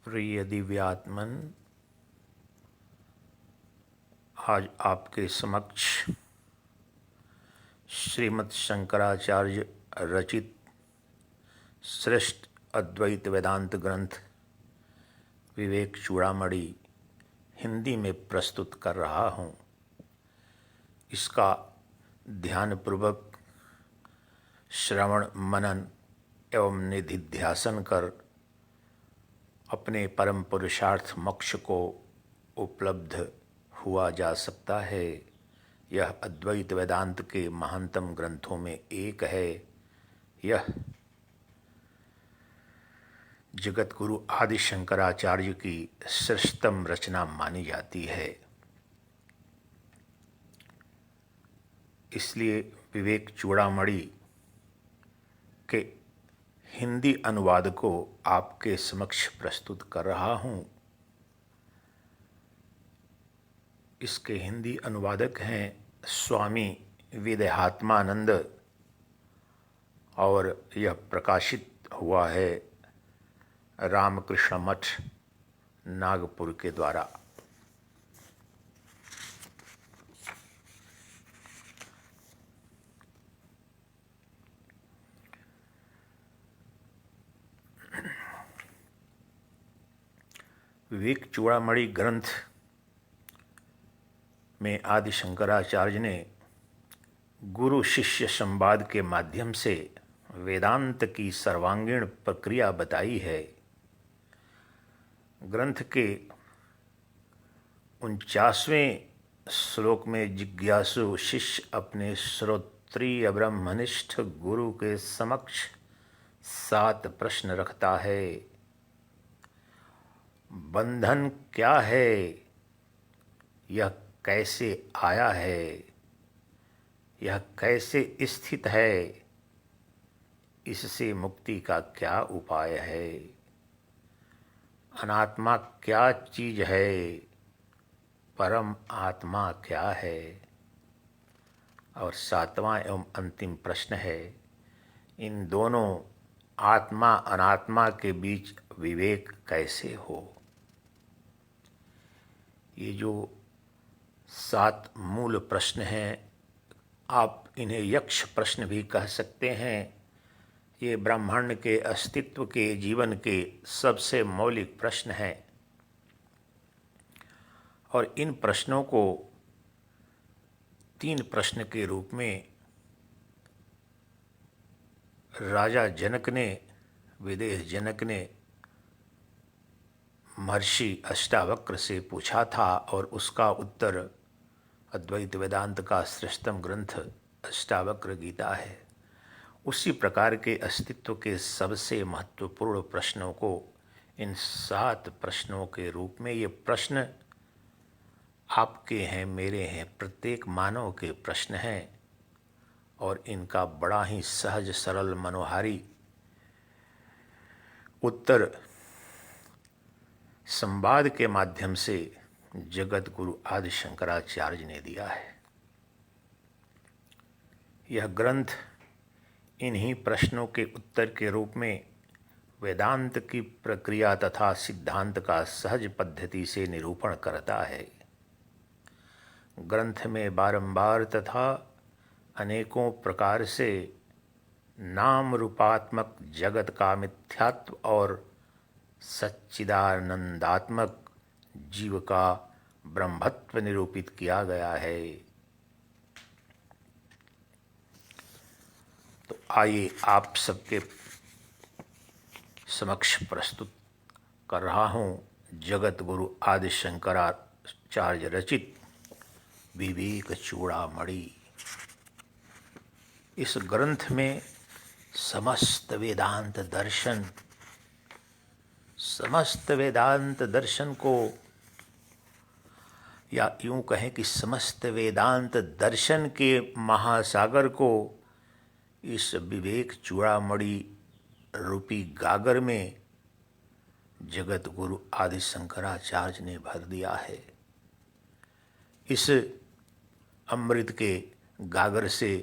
प्रिय दिव्यात्मन, आज आपके समक्ष श्रीमद् शंकराचार्य रचित श्रेष्ठ अद्वैत वेदांत ग्रंथ विवेक चूड़ामणि हिंदी में प्रस्तुत कर रहा हूँ। इसका ध्यानपूर्वक श्रवण मनन एवं निधिध्यासन कर अपने परम पुरुषार्थ मोक्ष को उपलब्ध हुआ जा सकता है। यह अद्वैत वेदांत के महानतम ग्रंथों में एक है। यह जगत गुरु आदि शंकराचार्य की श्रेष्ठतम रचना मानी जाती है। इसलिए विवेक चूड़ामणि के हिंदी अनुवाद को आपके समक्ष प्रस्तुत कर रहा हूँ। इसके हिंदी अनुवादक हैं स्वामी विदेहात्मानंद और यह प्रकाशित हुआ है रामकृष्ण मठ नागपुर के द्वारा। विवेक चूड़ामणि ग्रंथ में आदि शंकराचार्य ने गुरु शिष्य संवाद के माध्यम से वेदांत की सर्वांगीण प्रक्रिया बताई है। ग्रंथ के 49वें श्लोक में जिज्ञासु शिष्य अपने श्रोत्रिय ब्रह्मनिष्ठ गुरु के समक्ष 7 प्रश्न रखता है। बंधन क्या है? यह कैसे आया है? यह कैसे स्थित है? इससे मुक्ति का क्या उपाय है? अनात्मा क्या चीज है? परम आत्मा क्या है? और 7वां एवं अंतिम प्रश्न है, इन दोनों आत्मा अनात्मा के बीच विवेक कैसे हो? ये जो 7 मूल प्रश्न हैं, आप इन्हें यक्ष प्रश्न भी कह सकते हैं। ये ब्रह्मांड के अस्तित्व के जीवन के सबसे मौलिक प्रश्न हैं और इन प्रश्नों को 3 प्रश्न के रूप में राजा जनक ने, विदेह जनक ने महर्षि अष्टावक्र से पूछा था और उसका उत्तर अद्वैत वेदांत का श्रेष्ठतम ग्रंथ अष्टावक्र गीता है। उसी प्रकार के अस्तित्व के सबसे महत्वपूर्ण प्रश्नों को इन 7 प्रश्नों के रूप में, ये प्रश्न आपके हैं, मेरे हैं, प्रत्येक मानव के प्रश्न हैं और इनका बड़ा ही सहज सरल मनोहारी उत्तर संवाद के माध्यम से जगत गुरु आदि शंकराचार्य ने दिया है। यह ग्रंथ इन्हीं प्रश्नों के उत्तर के रूप में वेदांत की प्रक्रिया तथा सिद्धांत का सहज पद्धति से निरूपण करता है। ग्रंथ में बारंबार तथा अनेकों प्रकार से नाम रूपात्मक जगत का मिथ्यात्व और सच्चिदानंदात्मक जीव का ब्रह्मत्व निरूपित किया गया है। तो आइए आप सबके समक्ष प्रस्तुत कर रहा हूँ जगत गुरु आदि शंकराचार्य रचित विवेक चूड़ामणि। इस ग्रंथ में समस्त वेदांत दर्शन को, या यूं कहें कि समस्त वेदांत दर्शन के महासागर को इस विवेक चूड़ामणि रूपी गागर में जगत गुरु आदि शंकराचार्य ने भर दिया है। इस अमृत के गागर से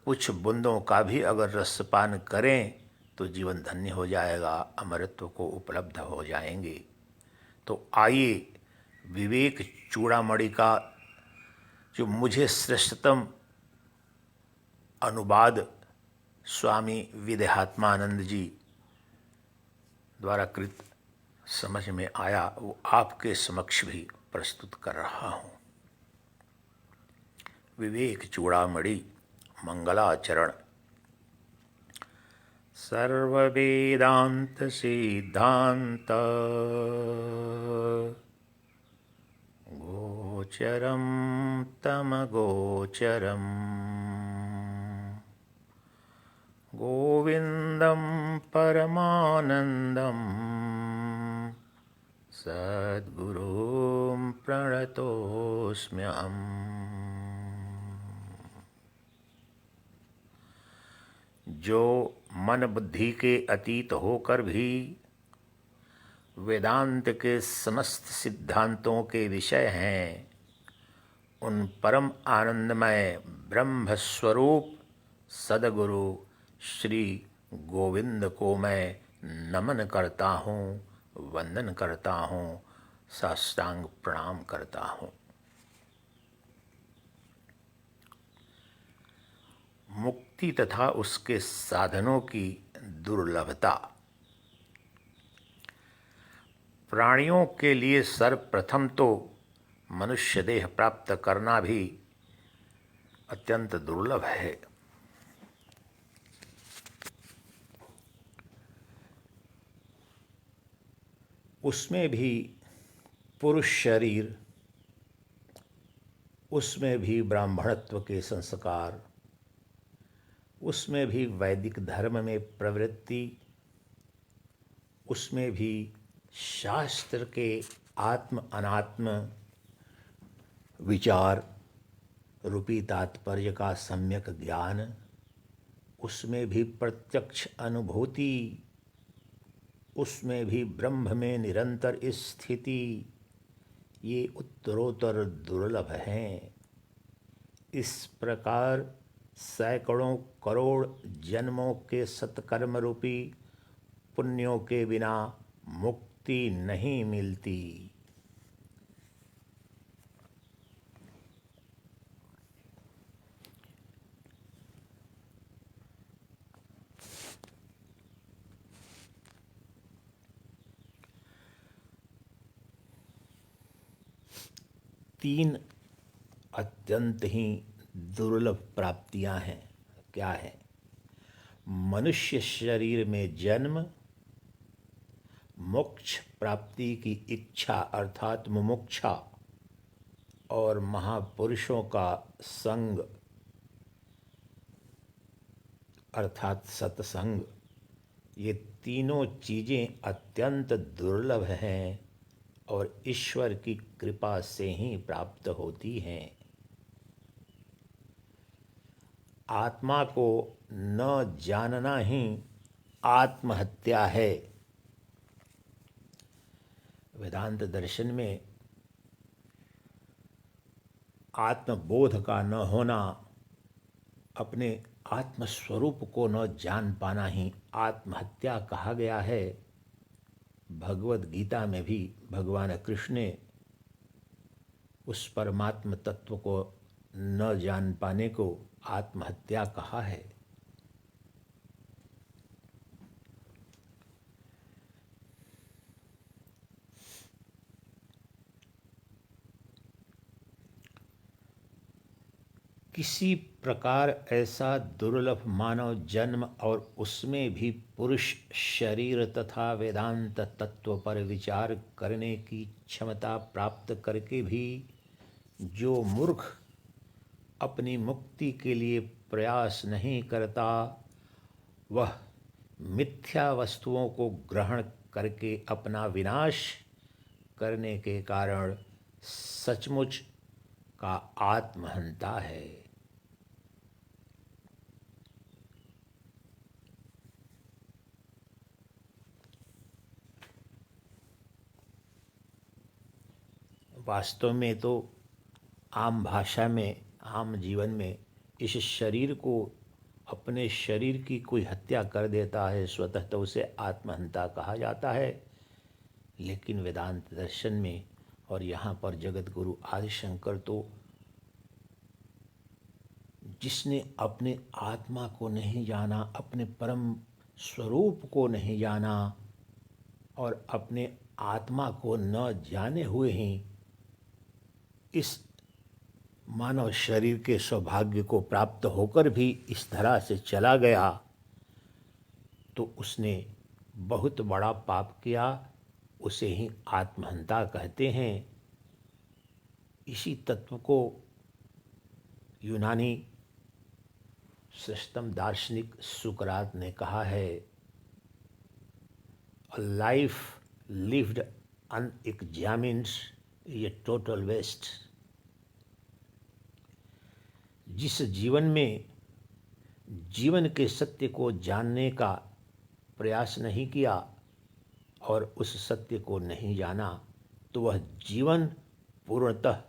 कुछ बूंदों का भी अगर रसपान करें तो जीवन धन्य हो जाएगा, अमृतत्व को उपलब्ध हो जाएंगे। तो आइए विवेक चूड़ामणि का जो मुझे श्रेष्ठतम अनुवाद स्वामी विदेहात्मानंद जी द्वारा कृत समझ में आया, वो आपके समक्ष भी प्रस्तुत कर रहा हूँ। विवेक चूड़ामणि मंगलाचरण। सर्ववेदांत सिद्धांत गोचरं तमगोचरम् गोविंदं परमानंदं सद्गुरुं प्रणतोऽस्म्यहम्। जो मन बुद्धि के अतीत होकर भी वेदांत के समस्त सिद्धांतों के विषय हैं, उन परम आनंदमय ब्रह्म स्वरूप सदगुरु श्री गोविंद को मैं नमन करता हूँ, वंदन करता हूँ, साष्टांग प्रणाम करता हूँ। मुक्ति तथा उसके साधनों की दुर्लभता। प्राणियों के लिए सर्वप्रथम तो मनुष्य देह प्राप्त करना भी अत्यंत दुर्लभ है। उसमें भी पुरुष शरीर, उसमें भी ब्राह्मणत्व के संस्कार, उसमें भी वैदिक धर्म में प्रवृत्ति, उसमें भी शास्त्र के आत्म अनात्म विचार रूपी तात्पर्य का सम्यक ज्ञान, उसमें भी प्रत्यक्ष अनुभूति, उसमें भी ब्रह्म में निरंतर स्थिति, ये उत्तरोत्तर दुर्लभ हैं। इस प्रकार सैकड़ों करोड़ जन्मों के सत्कर्म रूपी पुण्यों के बिना मुक्ति नहीं मिलती। तीन अत्यंत ही दुर्लभ प्राप्तियां हैं। क्या है? मनुष्य शरीर में जन्म, मोक्ष प्राप्ति की इच्छा अर्थात मुमुक्षा, और महापुरुषों का संग अर्थात सत्संग। ये तीनों चीज़ें अत्यंत दुर्लभ हैं और ईश्वर की कृपा से ही प्राप्त होती हैं। आत्मा को न जानना ही आत्महत्या है। वेदांत दर्शन में आत्मबोध का न होना, अपने आत्मस्वरूप को न जान पाना ही आत्महत्या कहा गया है। भगवद गीता में भी भगवान कृष्ण ने उस परमात्म तत्व को न जान पाने को आत्महत्या कहा है। किसी प्रकार ऐसा दुर्लभ मानव जन्म और उसमें भी पुरुष शरीर तथा वेदांत तत्व पर विचार करने की क्षमता प्राप्त करके भी जो मूर्ख अपनी मुक्ति के लिए प्रयास नहीं करता, वह मिथ्या वस्तुओं को ग्रहण करके अपना विनाश करने के कारण सचमुच का आत्महंता है। वास्तव में तो आम भाषा में, आम जीवन में इस शरीर को, अपने शरीर की कोई हत्या कर देता है स्वतः, तो उसे आत्महंता कहा जाता है। लेकिन वेदांत दर्शन में और यहाँ पर जगत गुरु आदि शंकर तो जिसने अपने आत्मा को नहीं जाना, अपने परम स्वरूप को नहीं जाना और अपने आत्मा को न जाने हुए ही इस मानव शरीर के सौभाग्य को प्राप्त होकर भी इस तरह से चला गया, तो उसने बहुत बड़ा पाप किया। उसे ही आत्महंता कहते हैं। इसी तत्व को यूनानी श्रेष्ठतम दार्शनिक सुकरात ने कहा है, a life lived unexamined is a total waste. जिस जीवन में जीवन के सत्य को जानने का प्रयास नहीं किया और उस सत्य को नहीं जाना, तो वह जीवन पूर्णतः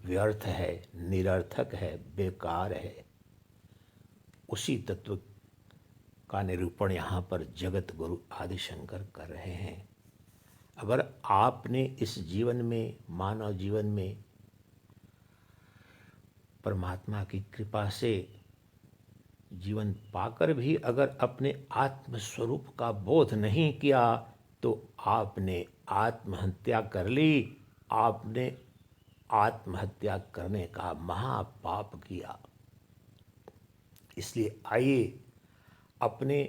व्यर्थ है, निरर्थक है, बेकार है। उसी तत्व का निरूपण यहाँ पर जगत गुरु आदि शंकर कर रहे हैं। अगर आपने इस जीवन में, मानव जीवन में परमात्मा की कृपा से जीवन पाकर भी अगर अपने आत्मस्वरूप का बोध नहीं किया, तो आपने आत्महत्या कर ली। आपने आत्महत्या करने का महापाप किया। इसलिए आइए अपने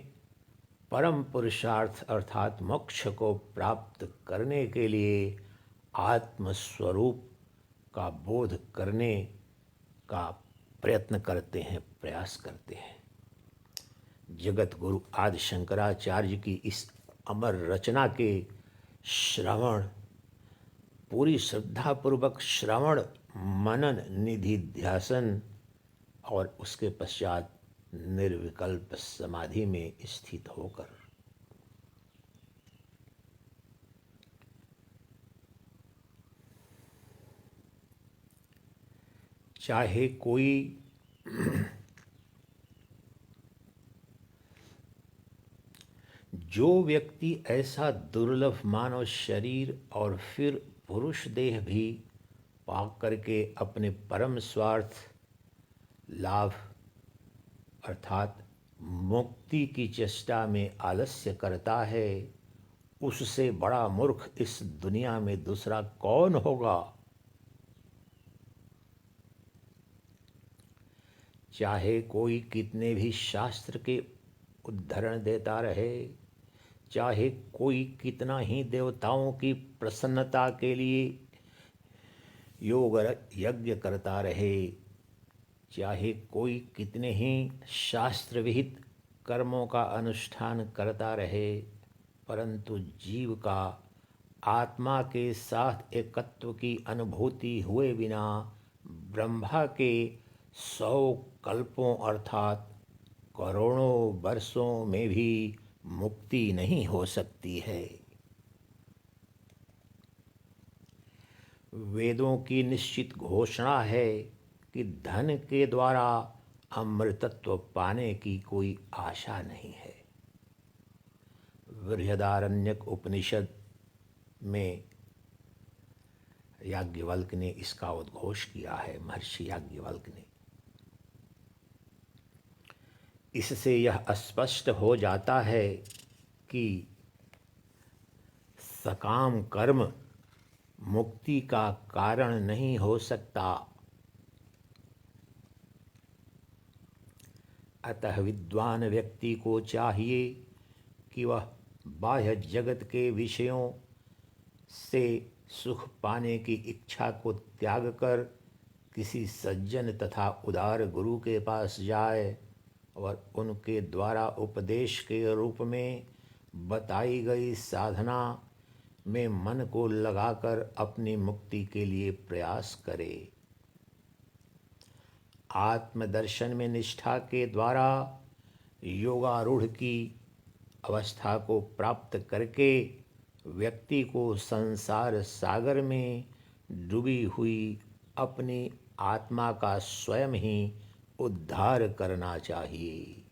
परम पुरुषार्थ अर्थात मोक्ष को प्राप्त करने के लिए आत्मस्वरूप का बोध करने का प्रयत्न करते हैं, प्रयास करते हैं। जगत गुरु आदि शंकराचार्य की इस अमर रचना के श्रवण, पूरी श्रद्धापूर्वक श्रवण, मनन, निधि ध्यासन और उसके पश्चात निर्विकल्प समाधि में स्थित होकर चाहे कोई जो व्यक्ति ऐसा दुर्लभ मानव शरीर और फिर पुरुष देह भी पाक करके अपने परम स्वार्थ लाभ अर्थात मुक्ति की चेष्टा में आलस्य करता है, उससे बड़ा मूर्ख इस दुनिया में दूसरा कौन होगा। चाहे कोई कितने भी शास्त्र के उद्धरण देता रहे, चाहे कोई कितना ही देवताओं की प्रसन्नता के लिए योग यज्ञ करता रहे, चाहे कोई कितने ही शास्त्र विहित कर्मों का अनुष्ठान करता रहे, परंतु जीव का आत्मा के साथ एकत्व की अनुभूति हुए बिना ब्रह्मा के 100 कल्पों अर्थात करोड़ों वर्षों में भी मुक्ति नहीं हो सकती है। वेदों की निश्चित घोषणा है कि धन के द्वारा अमृतत्व पाने की कोई आशा नहीं है। बृहदारण्यक उपनिषद में याज्ञवल्क्य ने इसका उद्घोष किया है, महर्षि याज्ञवल्क्य ने। इससे यह स्पष्ट हो जाता है कि सकाम कर्म मुक्ति का कारण नहीं हो सकता। अतः विद्वान व्यक्ति को चाहिए कि वह बाह्य जगत के विषयों से सुख पाने की इच्छा को त्याग कर किसी सज्जन तथा उदार गुरु के पास जाए और उनके द्वारा उपदेश के रूप में बताई गई साधना में मन को लगाकर अपनी मुक्ति के लिए प्रयास करे। आत्मदर्शन में निष्ठा के द्वारा योगारूढ़ की अवस्था को प्राप्त करके व्यक्ति को संसार सागर में डूबी हुई अपनी आत्मा का स्वयं ही उद्धार करना चाहिए।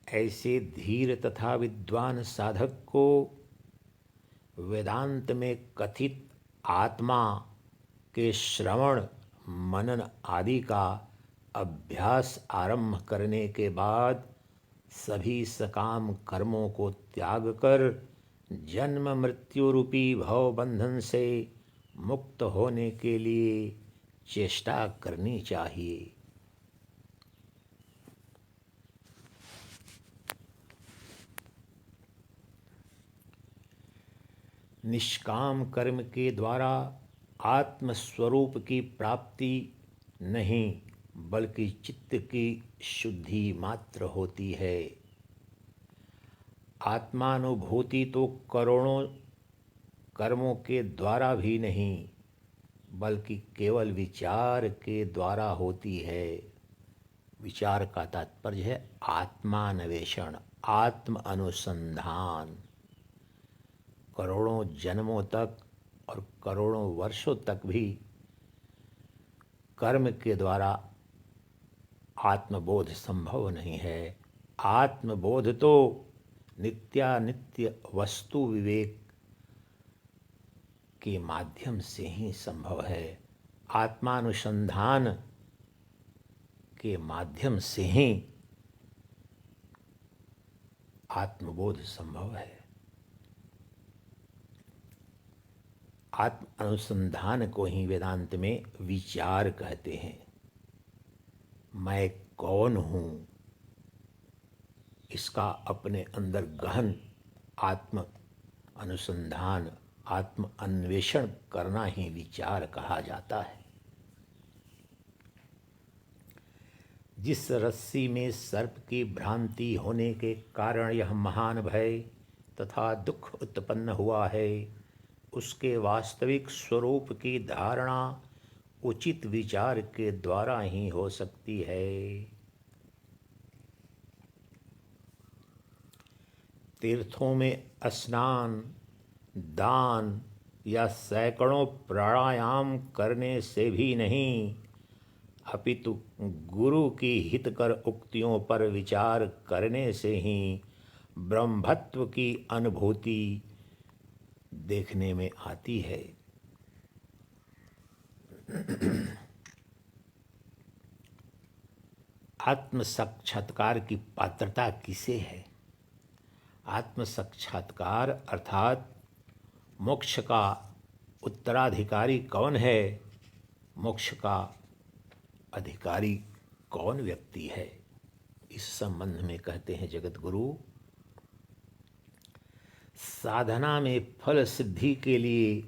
ऐसे धीर तथा विद्वान साधक को वेदांत में कथित आत्मा के श्रवण मनन आदि का अभ्यास आरंभ करने के बाद सभी सकाम कर्मों को त्याग कर जन्म मृत्यु रूपी भव बंधन से मुक्त होने के लिए चेष्टा करनी चाहिए। निष्काम कर्म के द्वारा आत्मस्वरूप की प्राप्ति नहीं बल्कि चित्त की शुद्धि मात्र होती है। आत्मानुभूति तो करोड़ों कर्मों के द्वारा भी नहीं बल्कि केवल विचार के द्वारा होती है। विचार का तात्पर्य है आत्मान्वेषण, आत्म अनुसंधान। करोड़ों जन्मों तक और करोड़ों वर्षों तक भी कर्म के द्वारा आत्मबोध संभव नहीं है। आत्मबोध तो नित्यानित्य वस्तु विवेक के माध्यम से ही संभव है। आत्मानुसंधान के माध्यम से ही आत्मबोध संभव है। आत्म अनुसंधान को ही वेदांत में विचार कहते हैं। मैं कौन हूँ, इसका अपने अंदर गहन आत्म अनुसंधान, आत्म अन्वेषण करना ही विचार कहा जाता है। जिस रस्सी में सर्प की भ्रांति होने के कारण यह महान भय तथा दुख उत्पन्न हुआ है, उसके वास्तविक स्वरूप की धारणा उचित विचार के द्वारा ही हो सकती है। तीर्थों में स्नान, दान या सैकड़ों प्राणायाम करने से भी नहीं, अपितु गुरु की हितकर उक्तियों पर विचार करने से ही ब्रह्मत्व की अनुभूति देखने में आती है। आत्म साक्षात्कार की पात्रता किसे है? आत्म साक्षात्कार अर्थात मोक्ष का उत्तराधिकारी कौन है? मोक्ष का अधिकारी कौन व्यक्ति है? इस संबंध में कहते हैं जगत गुरु, साधना में फल सिद्धि के लिए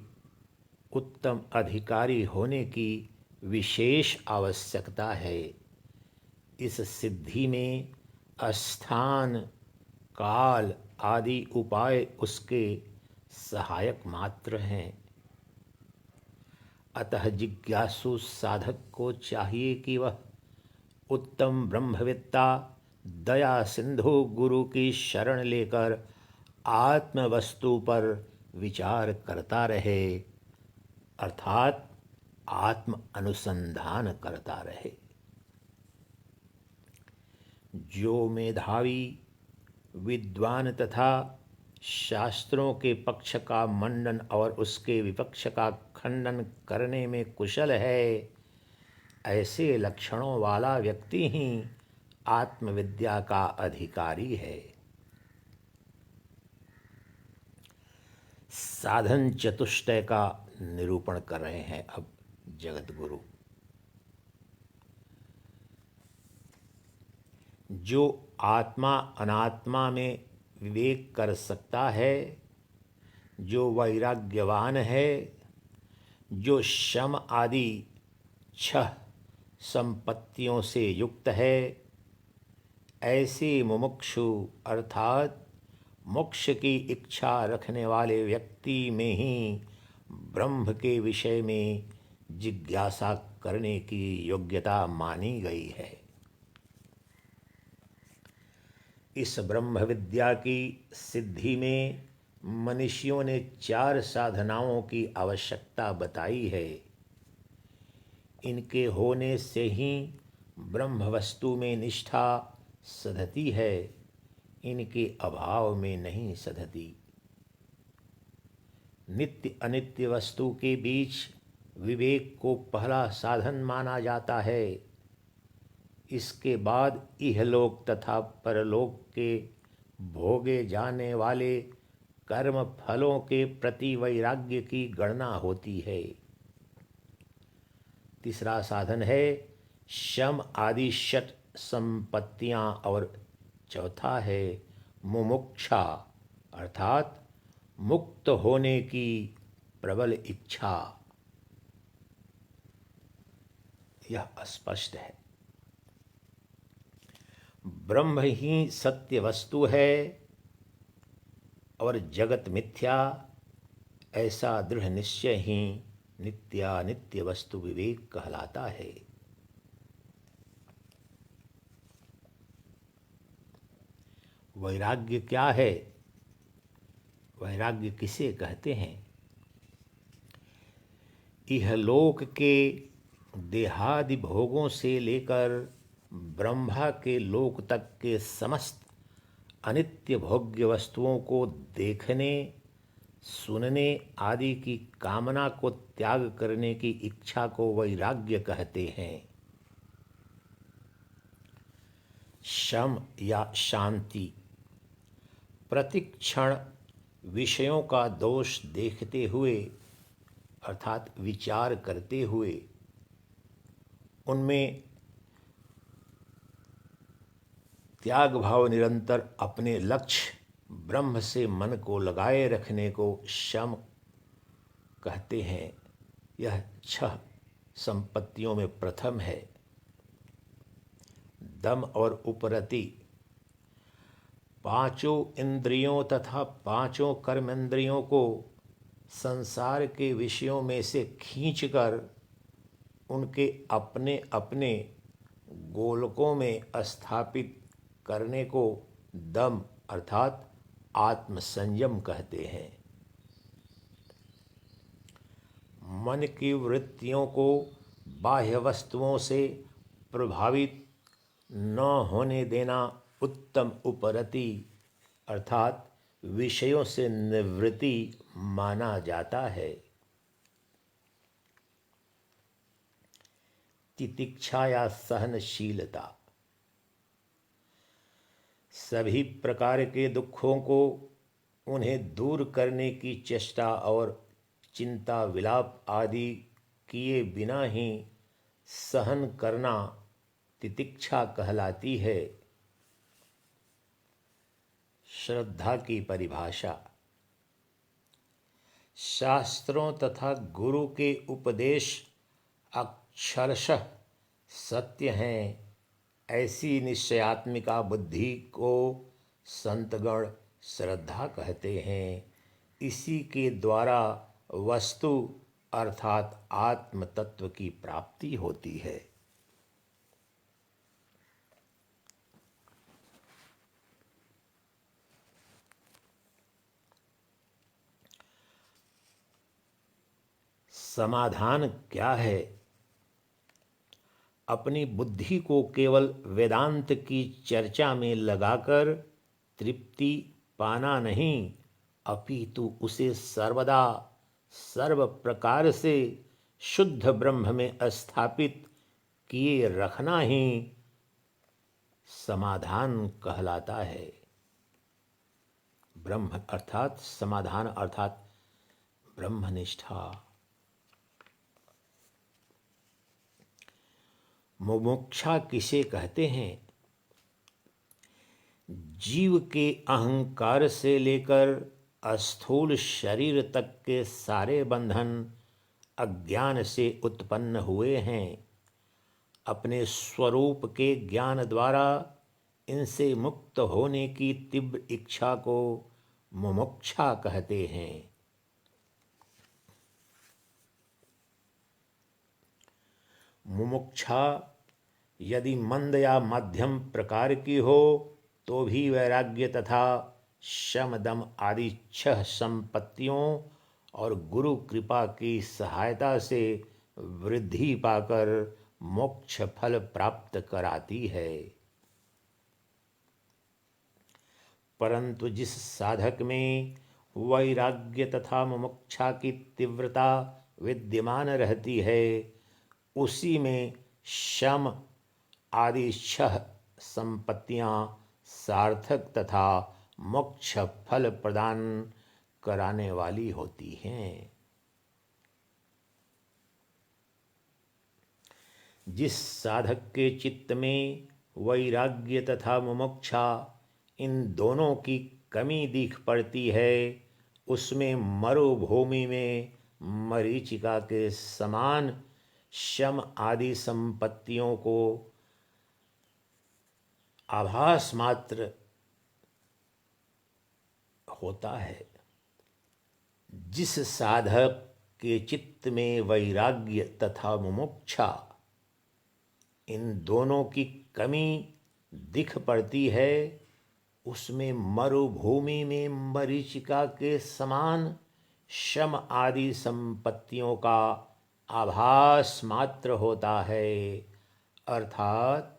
उत्तम अधिकारी होने की विशेष आवश्यकता है। इस सिद्धि में स्थान, काल आदि उपाय उसके सहायक मात्र हैं। अतः जिज्ञासु साधक को चाहिए कि वह उत्तम ब्रह्मवेत्ता दया सिंधु गुरु की शरण लेकर आत्म वस्तु पर विचार करता रहे, अर्थात आत्म अनुसंधान करता रहे। जो मेधावी, विद्वान तथा शास्त्रों के पक्ष का मंडन और उसके विपक्ष का खंडन करने में कुशल है, ऐसे लक्षणों वाला व्यक्ति ही आत्मविद्या का अधिकारी है। साधन चतुष्टय का निरूपण कर रहे हैं अब जगत गुरु। जो आत्मा अनात्मा में विवेक कर सकता है, जो वैराग्यवान है, जो शम आदि 6 संपत्तियों से युक्त है, ऐसे मुमुक्षु अर्थात मोक्ष की इच्छा रखने वाले व्यक्ति में ही ब्रह्म के विषय में जिज्ञासा करने की योग्यता मानी गई है। इस ब्रह्म विद्या की सिद्धि में मनीषियों ने 4 साधनाओं की आवश्यकता बताई है। इनके होने से ही ब्रह्म वस्तु में निष्ठा सधती है। इनके अभाव में नहीं सधती। नित्य अनित्य वस्तु के बीच विवेक को पहला साधन माना जाता है। इसके बाद इहलोक तथा परलोक के भोगे जाने वाले कर्म फलों के प्रति वैराग्य की गणना होती है। तीसरा साधन है शम आदि षट संपत्तियां और चौथा है मुमुक्षा अर्थात मुक्त होने की प्रबल इच्छा। यह स्पष्ट है। ब्रह्म ही सत्य वस्तु है और जगत मिथ्या, ऐसा दृढ़ निश्चय ही नित्यानित्य वस्तु विवेक कहलाता है। वैराग्य क्या है? वैराग्य किसे कहते हैं? इहलोक के देहादि भोगों से लेकर ब्रह्मा के लोक तक के समस्त अनित्य भोग्य वस्तुओं को देखने, सुनने आदि की कामना को त्याग करने की इच्छा को वैराग्य कहते हैं। शम या शांति, प्रतिक्षण विषयों का दोष देखते हुए अर्थात विचार करते हुए उनमें त्याग भाव निरंतर अपने लक्ष्य ब्रह्म से मन को लगाए रखने को शम कहते हैं। यह 6 संपत्तियों में प्रथम है। दम और उपरति, पांचों इंद्रियों तथा पांचों कर्मेंद्रियों को संसार के विषयों में से खींचकर उनके अपने अपने गोलकों में स्थापित करने को दम अर्थात आत्मसंयम कहते हैं। मन की वृत्तियों को बाह्य वस्तुओं से प्रभावित न होने देना उत्तम उपरति अर्थात विषयों से निवृत्ति माना जाता है। तितिक्षा या सहनशीलता, सभी प्रकार के दुखों को उन्हें दूर करने की चेष्टा और चिंता विलाप आदि किए बिना ही सहन करना तितिक्षा कहलाती है। श्रद्धा की परिभाषा, शास्त्रों तथा गुरु के उपदेश अक्षरशः सत्य हैं, ऐसी निश्चयात्मिका बुद्धि को संतगण श्रद्धा कहते हैं। इसी के द्वारा वस्तु अर्थात आत्म तत्व की प्राप्ति होती है। समाधान क्या है? अपनी बुद्धि को केवल वेदांत की चर्चा में लगाकर तृप्ति पाना नहीं, अपितु उसे सर्वदा सर्व प्रकार से शुद्ध ब्रह्म में स्थापित किए रखना ही समाधान कहलाता है। ब्रह्म अर्थात समाधान अर्थात ब्रह्मनिष्ठा। मुमुक्षा किसे कहते हैं? जीव के अहंकार से लेकर स्थूल शरीर तक के सारे बंधन अज्ञान से उत्पन्न हुए हैं। अपने स्वरूप के ज्ञान द्वारा इनसे मुक्त होने की तीव्र इच्छा को मुमुक्षा कहते हैं। मुमुक्षा यदि मंद या मध्यम प्रकार की हो तो भी वैराग्य तथा शम दम आदि 6 संपत्तियों और गुरु कृपा की सहायता से वृद्धि पाकर मोक्ष फल प्राप्त कराती है। परंतु जिस साधक में वैराग्य तथा मुमुक्षा की तीव्रता विद्यमान रहती है, उसी में शम आदि 6 संपत्तियां सार्थक तथा मोक्ष फल प्रदान कराने वाली होती हैं। जिस साधक के चित्त में वैराग्य तथा मुमुक्षा इन दोनों की कमी दिख पड़ती है, उसमें मरुभूमि में मरीचिका के समान शम आदि संपत्तियों को आभास मात्र होता है। जिस साधक के चित्त में वैराग्य तथा मुमुक्षा इन दोनों की कमी दिख पड़ती है, उसमें मरुभूमि में मरीचिका के समान शम आदि संपत्तियों का आभास मात्र होता है। अर्थात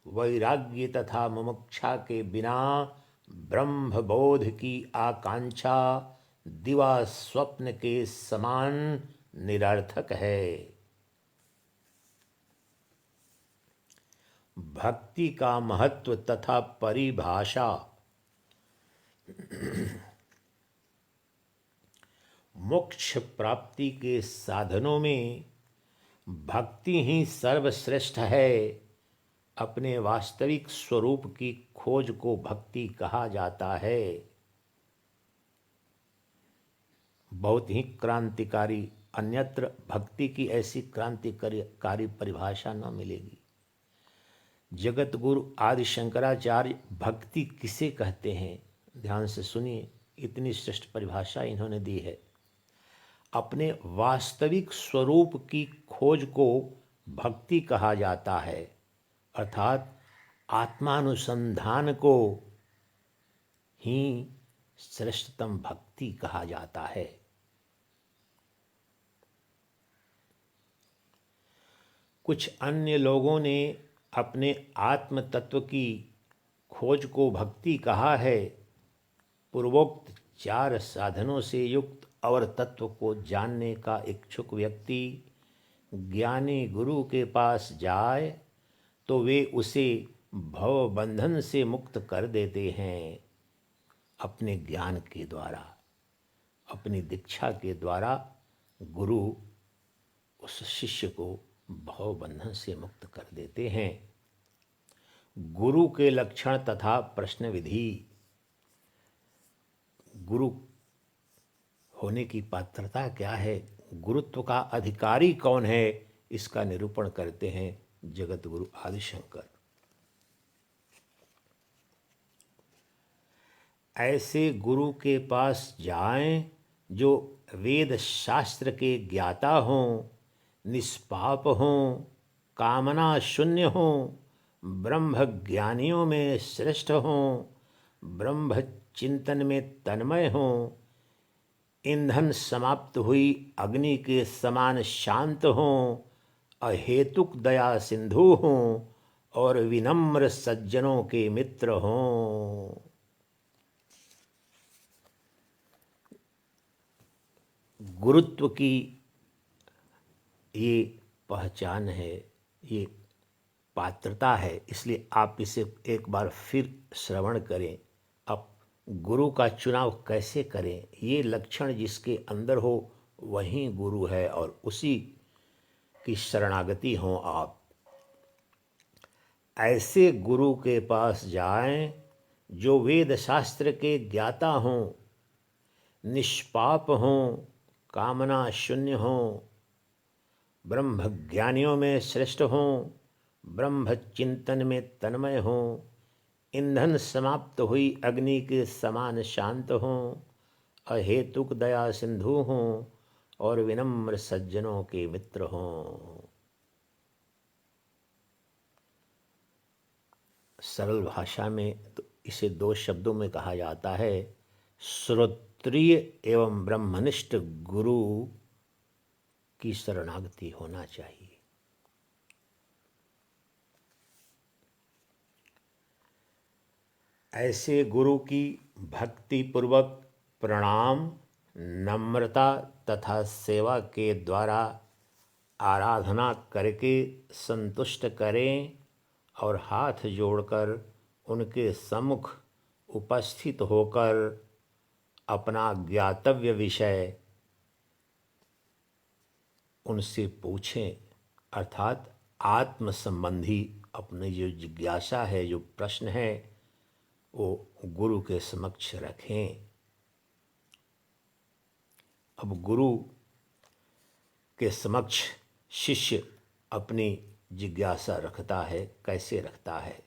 वैराग्य तथा मुमुक्षा के बिना ब्रह्मबोध की आकांक्षा दिवा स्वप्न के समान निरर्थक है। भक्ति का महत्व तथा परिभाषा। मोक्ष प्राप्ति के साधनों में भक्ति ही सर्वश्रेष्ठ है। अपने वास्तविक स्वरूप की खोज को भक्ति कहा जाता है। बहुत ही क्रांतिकारी, अन्यत्र भक्ति की ऐसी क्रांतिकारी परिभाषा न मिलेगी। जगत गुरु आदि शंकराचार्य भक्ति किसे कहते हैं, ध्यान से सुनिए, इतनी श्रेष्ठ परिभाषा इन्होंने दी है। अपने वास्तविक स्वरूप की खोज को भक्ति कहा जाता है, अर्थात आत्मानुसंधान को ही श्रेष्ठतम भक्ति कहा जाता है। कुछ अन्य लोगों ने अपने आत्म तत्व की खोज को भक्ति कहा है। पूर्वोक्त 4 साधनों से युक्त और तत्व को जानने का इच्छुक व्यक्ति ज्ञानी गुरु के पास जाए तो वे उसे भव बंधन से मुक्त कर देते हैं। अपने ज्ञान के द्वारा, अपनी दीक्षा के द्वारा गुरु उस शिष्य को भव बंधन से मुक्त कर देते हैं। गुरु के लक्षण तथा प्रश्न विधि। गुरु होने की पात्रता क्या है, गुरुत्व का अधिकारी कौन है, इसका निरूपण करते हैं जगत गुरु आदिशंकर। ऐसे गुरु के पास जाएं जो वेद शास्त्र के ज्ञाता हों, निष्पाप हों, कामना शून्य हों, ब्रह्म ज्ञानियों में श्रेष्ठ हों, ब्रह्म चिंतन में तन्मय हों, ईंधन समाप्त हुई अग्नि के समान शांत हों, अहेतुक दया सिंधु हों और विनम्र सज्जनों के मित्र हों। गुरुत्व की ये पहचान है, ये पात्रता है, इसलिए आप इसे एक बार फिर श्रवण करें। अब गुरु का चुनाव कैसे करें, ये लक्षण जिसके अंदर हो वही गुरु है और उसी की शरणागति हो आप। ऐसे गुरु के पास जाएं जो वेद शास्त्र के ज्ञाता हों, निष्पाप हों, कामना शून्य हों, ब्रह्म ज्ञानियों में श्रेष्ठ हों, ब्रह्म चिंतन में तन्मय हों, ईंधन समाप्त हुई अग्नि के समान शांत हों, अहेतुक दया सिंधु हों और विनम्र सज्जनों के मित्र हों। सरल भाषा में तो इसे 2 शब्दों में कहा जाता है, श्रोत्रिय एवं ब्रह्मनिष्ठ गुरु की शरणागति होना चाहिए। ऐसे गुरु की भक्ति पूर्वक प्रणाम, नम्रता तथा सेवा के द्वारा आराधना करके संतुष्ट करें और हाथ जोड़कर उनके सम्मुख उपस्थित होकर अपना ज्ञातव्य विषय उनसे पूछें, अर्थात आत्म संबंधी अपनी जो जिज्ञासा है, जो प्रश्न है, वो गुरु के समक्ष रखें। अब गुरु के समक्ष शिष्य अपनी जिज्ञासा रखता है। कैसे रखता है?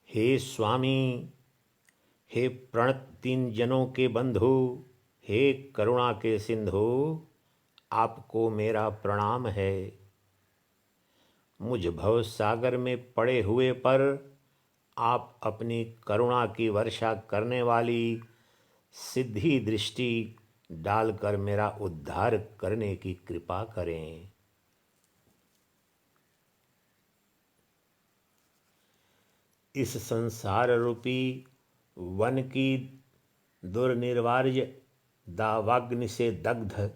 हे स्वामी, हे प्रणत तीन जनों के बंधु, हे करुणा के सिंधु, आपको मेरा प्रणाम है। मुझ भव सागर में पड़े हुए पर आप अपनी करुणा की वर्षा करने वाली सिद्धि दृष्टि डालकर मेरा उद्धार करने की कृपा करें। इस संसार रूपी वन की दुर्निवार्य दावाग्नि से दग्ध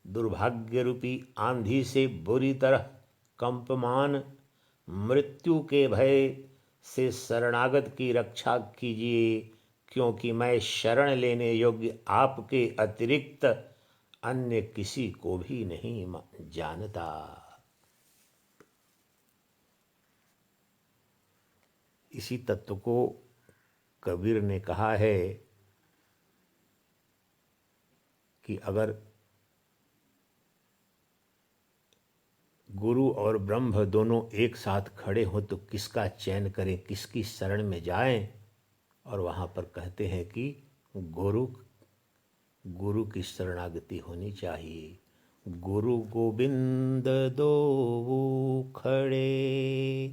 दुर्भाग्य रूपी आंधी से बुरी तरह कंपमान मृत्यु के भय से शरणागत की रक्षा कीजिए, क्योंकि मैं शरण लेने योग्य आपके अतिरिक्त अन्य किसी को भी नहीं जानता। इसी तत्व को कबीर ने कहा है कि अगर गुरु और ब्रह्म दोनों एक साथ खड़े हों तो किसका चयन करें, किसकी शरण में जाएं? और वहाँ पर कहते हैं कि गुरु की शरणागति होनी चाहिए। गुरु गोविंद दोऊ खड़े,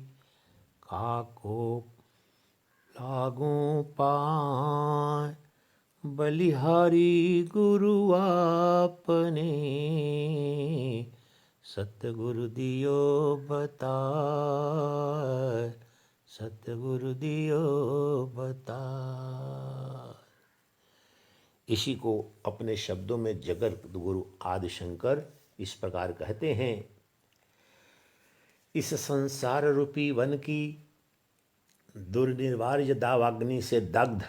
काको लागू पाए, बलिहारी गुरु आपने, सतगुरु दियो बताए, सतगुरु दियो बताए। इसी को अपने शब्दों में जगत गुरु आदि शंकर इस प्रकार कहते हैं। इस संसार रूपी वन की दुर्निवार्य दावाग्नि से दग्ध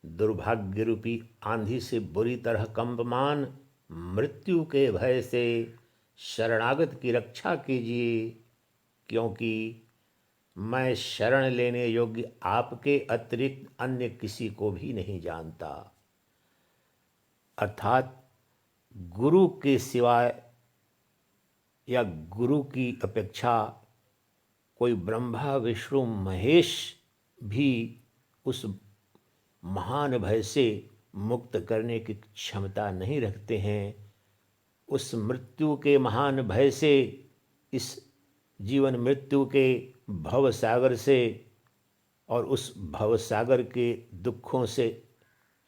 दुर्भाग्य रूपी आंधी से बुरी तरह कंपमान मृत्यु के भय से शरणागत की रक्षा कीजिए, क्योंकि मैं शरण लेने योग्य आपके अतिरिक्त अन्य किसी को भी नहीं जानता। अर्थात गुरु के सिवाय या गुरु की अपेक्षा कोई ब्रह्मा विष्णु महेश भी उस महान भय से मुक्त करने की क्षमता नहीं रखते हैं। उस मृत्यु के महान भय से, इस जीवन मृत्यु के भव सागर से और उस भव सागर के दुखों से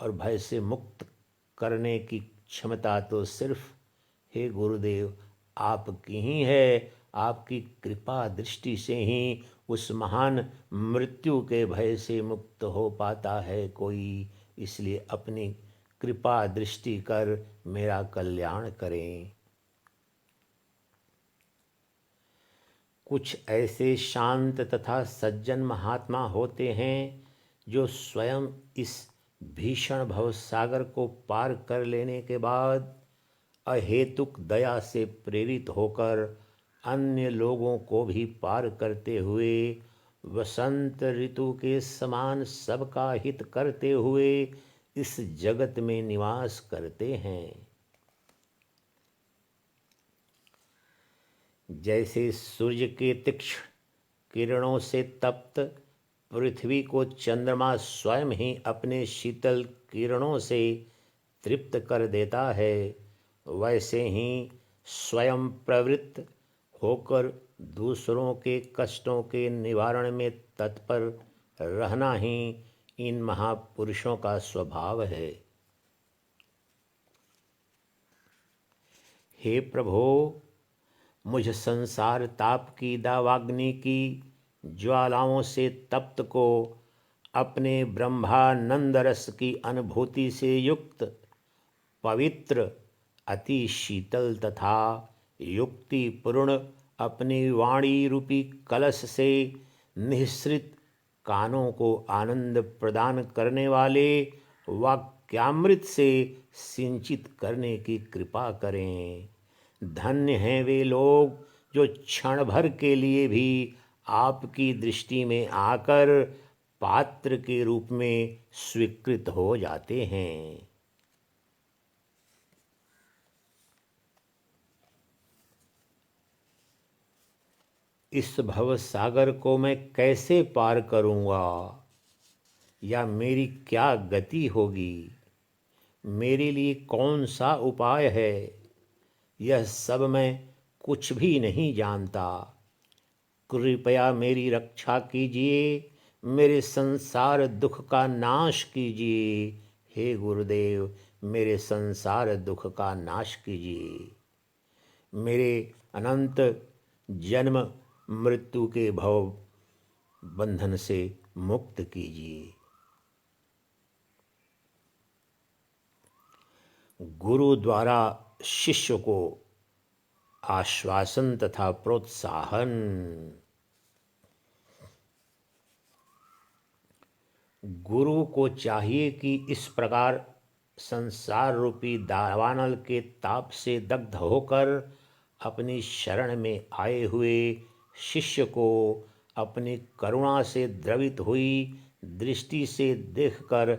और भय से मुक्त करने की क्षमता तो सिर्फ हे गुरुदेव आपकी ही है। आपकी कृपा दृष्टि से ही उस महान मृत्यु के भय से मुक्त हो पाता है कोई। इसलिए अपनी कृपा दृष्टि कर मेरा कल्याण करें। कुछ ऐसे शांत तथा सज्जन महात्मा होते हैं जो स्वयं इस भीषण भवसागर को पार कर लेने के बाद अहेतुक दया से प्रेरित होकर अन्य लोगों को भी पार करते हुए वसंत ऋतु के समान सबका हित करते हुए इस जगत में निवास करते हैं। जैसे सूर्य के तीक्ष्ण किरणों से तप्त पृथ्वी को चंद्रमा स्वयं ही अपने शीतल किरणों से तृप्त कर देता है, वैसे ही स्वयं प्रवृत्त होकर दूसरों के कष्टों के निवारण में तत्पर रहना ही इन महापुरुषों का स्वभाव है। हे प्रभो, मुझ संसार ताप की दावाग्नि की ज्वालाओं से तप्त को अपने ब्रह्मानंद रस की अनुभूति से युक्त, पवित्र, अति शीतल तथा युक्तिपूर्ण अपनी वाणी रूपी कलश से निःसृत कानों को आनंद प्रदान करने वाले वाक्यामृत से सिंचित करने की कृपा करें। धन्य हैं वे लोग जो क्षण भर के लिए भी आपकी दृष्टि में आकर पात्र के रूप में स्वीकृत हो जाते हैं। इस भव सागर को मैं कैसे पार करूँगा, या मेरी क्या गति होगी, मेरे लिए कौन सा उपाय है, यह सब मैं कुछ भी नहीं जानता। कृपया मेरी रक्षा कीजिए, मेरे संसार दुख का नाश कीजिए। हे गुरुदेव, मेरे संसार दुख का नाश कीजिए, मेरे अनंत जन्म मृत्यु के भव बंधन से मुक्त कीजिए। गुरु द्वारा शिष्य को आश्वासन तथा प्रोत्साहन। गुरु को चाहिए कि इस प्रकार संसार रूपी दावानल के ताप से दग्ध होकर अपनी शरण में आए हुए शिष्य को अपनी करुणा से द्रवित हुई दृष्टि से देखकर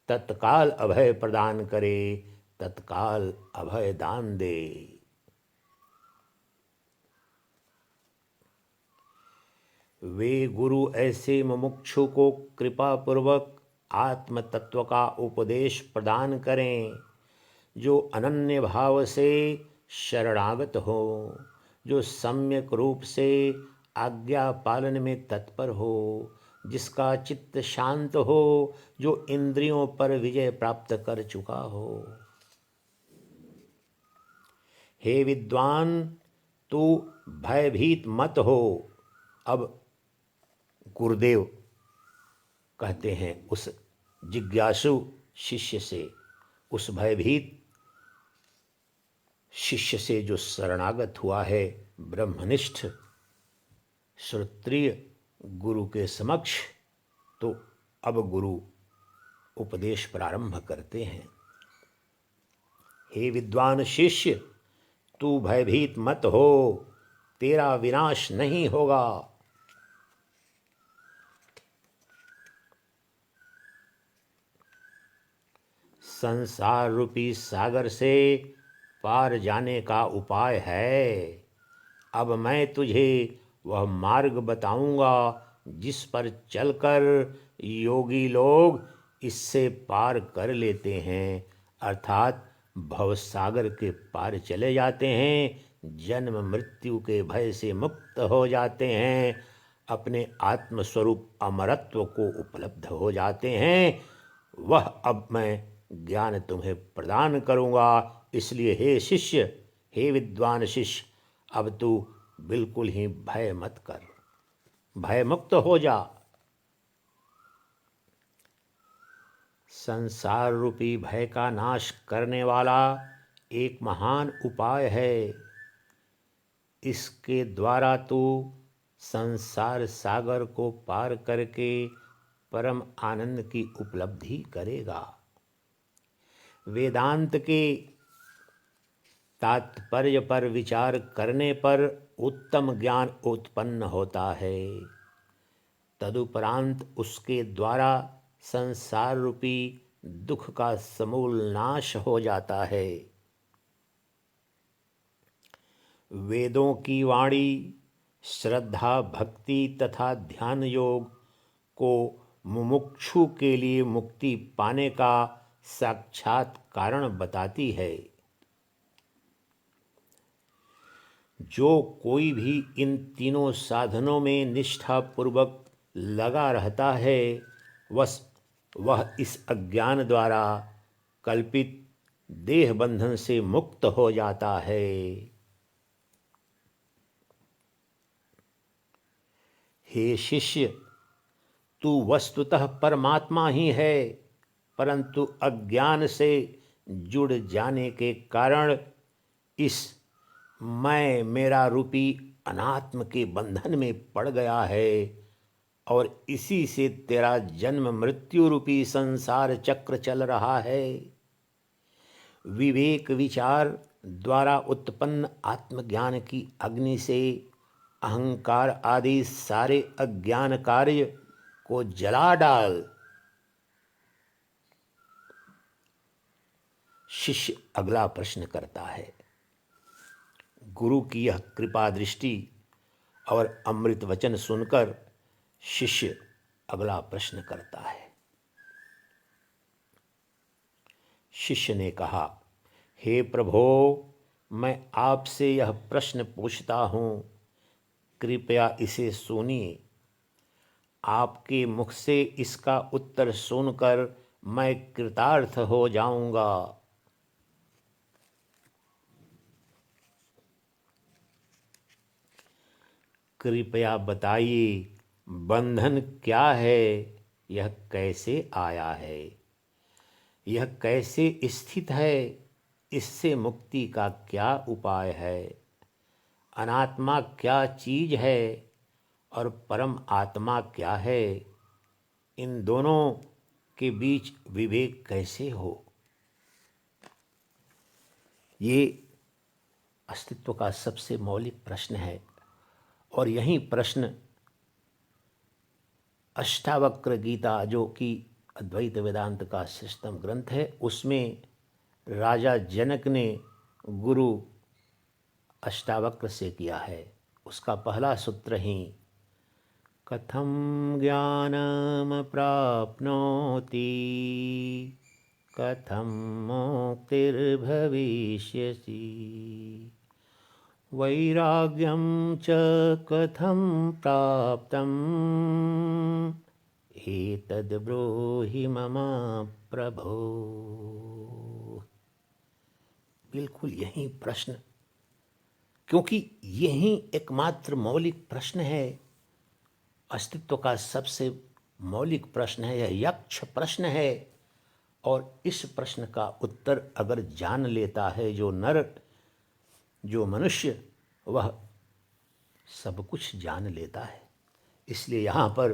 तत्काल अभय प्रदान करे, तत्काल अभय दान दे। वे गुरु ऐसे मुमुक्षु को कृपा पूर्वक आत्म तत्व का उपदेश प्रदान करें जो अनन्य भाव से शरणागत हो, जो सम्यक रूप से आज्ञा पालन में तत्पर हो, जिसका चित्त शांत हो, जो इंद्रियों पर विजय प्राप्त कर चुका हो। हे विद्वान, तू भयभीत मत हो। अब गुरुदेव कहते हैं उस जिज्ञासु शिष्य से, उस भयभीत शिष्य से जो शरणागत हुआ है ब्रह्मनिष्ठ श्रोत्रिय गुरु के समक्ष, तो अब गुरु उपदेश प्रारंभ करते हैं। हे विद्वान शिष्य, तू भयभीत मत हो, तेरा विनाश नहीं होगा। संसार रूपी सागर से पार जाने का उपाय है। अब मैं तुझे वह मार्ग बताऊंगा जिस पर चलकर योगी लोग इससे पार कर लेते हैं, अर्थात भवसागर के पार चले जाते हैं, जन्म मृत्यु के भय से मुक्त हो जाते हैं, अपने आत्मस्वरूप अमरत्व को उपलब्ध हो जाते हैं। वह अब मैं ज्ञान तुम्हें प्रदान करूँगा। इसलिए हे शिष्य, हे विद्वान शिष्य, अब तू बिल्कुल ही भय मत कर, भय मुक्त हो जा। संसार रूपी भय का नाश करने वाला एक महान उपाय है। इसके द्वारा तू संसार सागर को पार करके परम आनंद की उपलब्धि करेगा। वेदांत के तात्पर्य पर विचार करने पर उत्तम ज्ञान उत्पन्न होता है। तदुपरांत उसके द्वारा संसार रूपी दुख का समूल नाश हो जाता है। वेदों की वाणी श्रद्धा, भक्ति तथा ध्यान योग को मुमुक्षु के लिए मुक्ति पाने का साक्षात कारण बताती है। जो कोई भी इन तीनों साधनों में निष्ठापूर्वक लगा रहता है, वह इस अज्ञान द्वारा कल्पित देह बंधन से मुक्त हो जाता है। हे शिष्य, तू वस्तुतः परमात्मा ही है, परंतु अज्ञान से जुड़ जाने के कारण इस मैं मेरा रूपी अनात्म के बंधन में पड़ गया है और इसी से तेरा जन्म मृत्यु रूपी संसार चक्र चल रहा है। विवेक विचार द्वारा उत्पन्न आत्मज्ञान की अग्नि से अहंकार आदि सारे अज्ञान कार्य को जला डाल। शिष्य अगला प्रश्न करता है। गुरु की यह कृपा दृष्टि और अमृत वचन सुनकर शिष्य अगला प्रश्न करता है। शिष्य ने कहा, हे प्रभो, मैं आपसे यह प्रश्न पूछता हूँ, कृपया इसे सुनिए। आपके मुख से इसका उत्तर सुनकर मैं कृतार्थ हो जाऊंगा। कृपया बताइए, बंधन क्या है, यह कैसे आया है, यह कैसे स्थित है, इससे मुक्ति का क्या उपाय है, अनात्मा क्या चीज है और परम आत्मा क्या है, इन दोनों के बीच विवेक कैसे हो। ये अस्तित्व का सबसे मौलिक प्रश्न है और यही प्रश्न अष्टावक्र गीता, जो कि अद्वैत वेदांत का श्रेष्ठतम ग्रंथ है, उसमें राजा जनक ने गुरु अष्टावक्र से किया है। उसका पहला सूत्र ही कथम ज्ञानम प्राप्नोति कथम मुक्तिर्भविष्यसि वैराग्यम च कथम प्राप्तम् एतद् ब्रूहि मम प्रभो। बिल्कुल यही प्रश्न, क्योंकि यही एकमात्र मौलिक प्रश्न है, अस्तित्व का सबसे मौलिक प्रश्न है, यह यक्ष प्रश्न है। और इस प्रश्न का उत्तर अगर जान लेता है जो नर, जो मनुष्य, वह सब कुछ जान लेता है। इसलिए यहाँ पर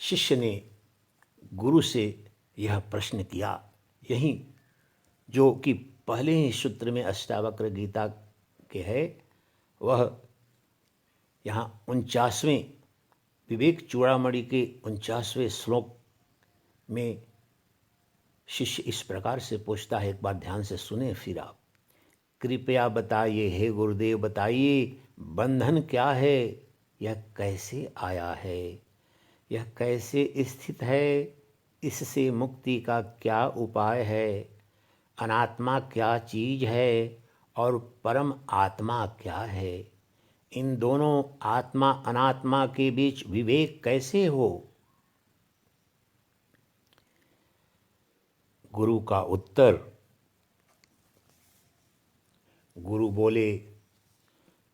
शिष्य ने गुरु से यह प्रश्न किया, यही जो कि पहले ही सूत्र में अष्टावक्र गीता के है, वह यहाँ 49वें विवेक चूड़ामणि के 49वें श्लोक में शिष्य इस प्रकार से पूछता है। एक बार ध्यान से सुने फिर आप। कृपया बताइए, हे गुरुदेव बताइए, बंधन क्या है, यह कैसे आया है, यह कैसे स्थित है, इससे मुक्ति का क्या उपाय है, अनात्मा क्या चीज है और परम आत्मा क्या है, इन दोनों आत्मा अनात्मा के बीच विवेक कैसे हो। गुरु का उत्तर, गुरु बोले,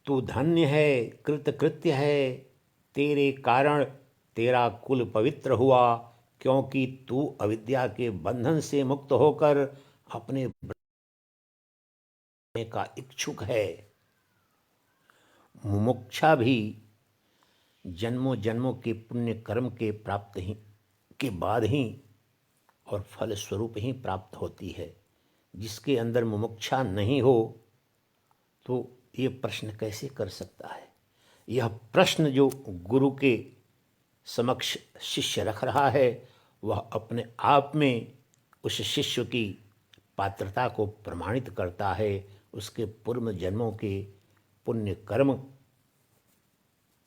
तू धन्य है, कृतकृत्य है, तेरे कारण तेरा कुल पवित्र हुआ, क्योंकि तू अविद्या के बंधन से मुक्त होकर अपने का इच्छुक है। मुमुक्षा भी जन्मों जन्मों के पुण्य कर्म के प्राप्त ही के बाद ही और फल स्वरूप ही प्राप्त होती है। जिसके अंदर मुमुक्षा नहीं हो तो ये प्रश्न कैसे कर सकता है। यह प्रश्न जो गुरु के समक्ष शिष्य रख रहा है, वह अपने आप में उस शिष्य की पात्रता को प्रमाणित करता है। उसके पूर्व जन्मों के पुण्य कर्म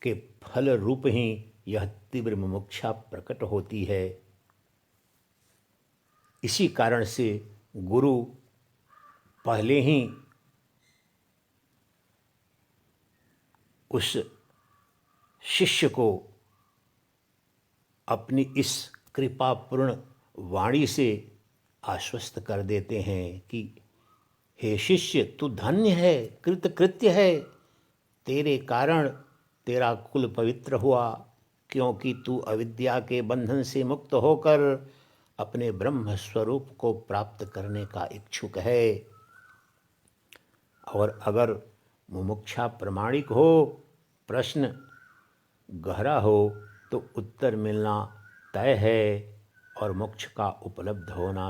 के फल रूप ही यह तीव्र मुमुक्षा प्रकट होती है। इसी कारण से गुरु पहले ही उस शिष्य को अपनी इस कृपापूर्ण वाणी से आश्वस्त कर देते हैं कि हे शिष्य, तू धन्य है, कृतकृत्य है, तेरे कारण तेरा कुल पवित्र हुआ, क्योंकि तू अविद्या के बंधन से मुक्त होकर अपने ब्रह्म स्वरूप को प्राप्त करने का इच्छुक है। और अगर मुमुक्षा प्रमाणिक हो, प्रश्न गहरा हो, तो उत्तर मिलना तय है और मोक्ष का उपलब्ध होना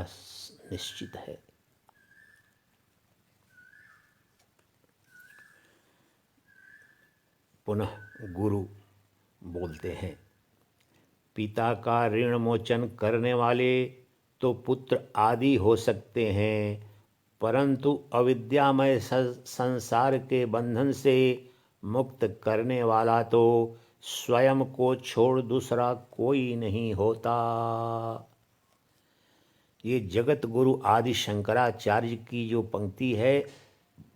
निश्चित है। पुनः गुरु बोलते हैं, पिता का ऋण मोचन करने वाले तो पुत्र आदि हो सकते हैं, परंतु अविद्यामय संसार के बंधन से मुक्त करने वाला तो स्वयं को छोड़ दूसरा कोई नहीं होता। ये जगत गुरु आदि शंकराचार्य की जो पंक्ति है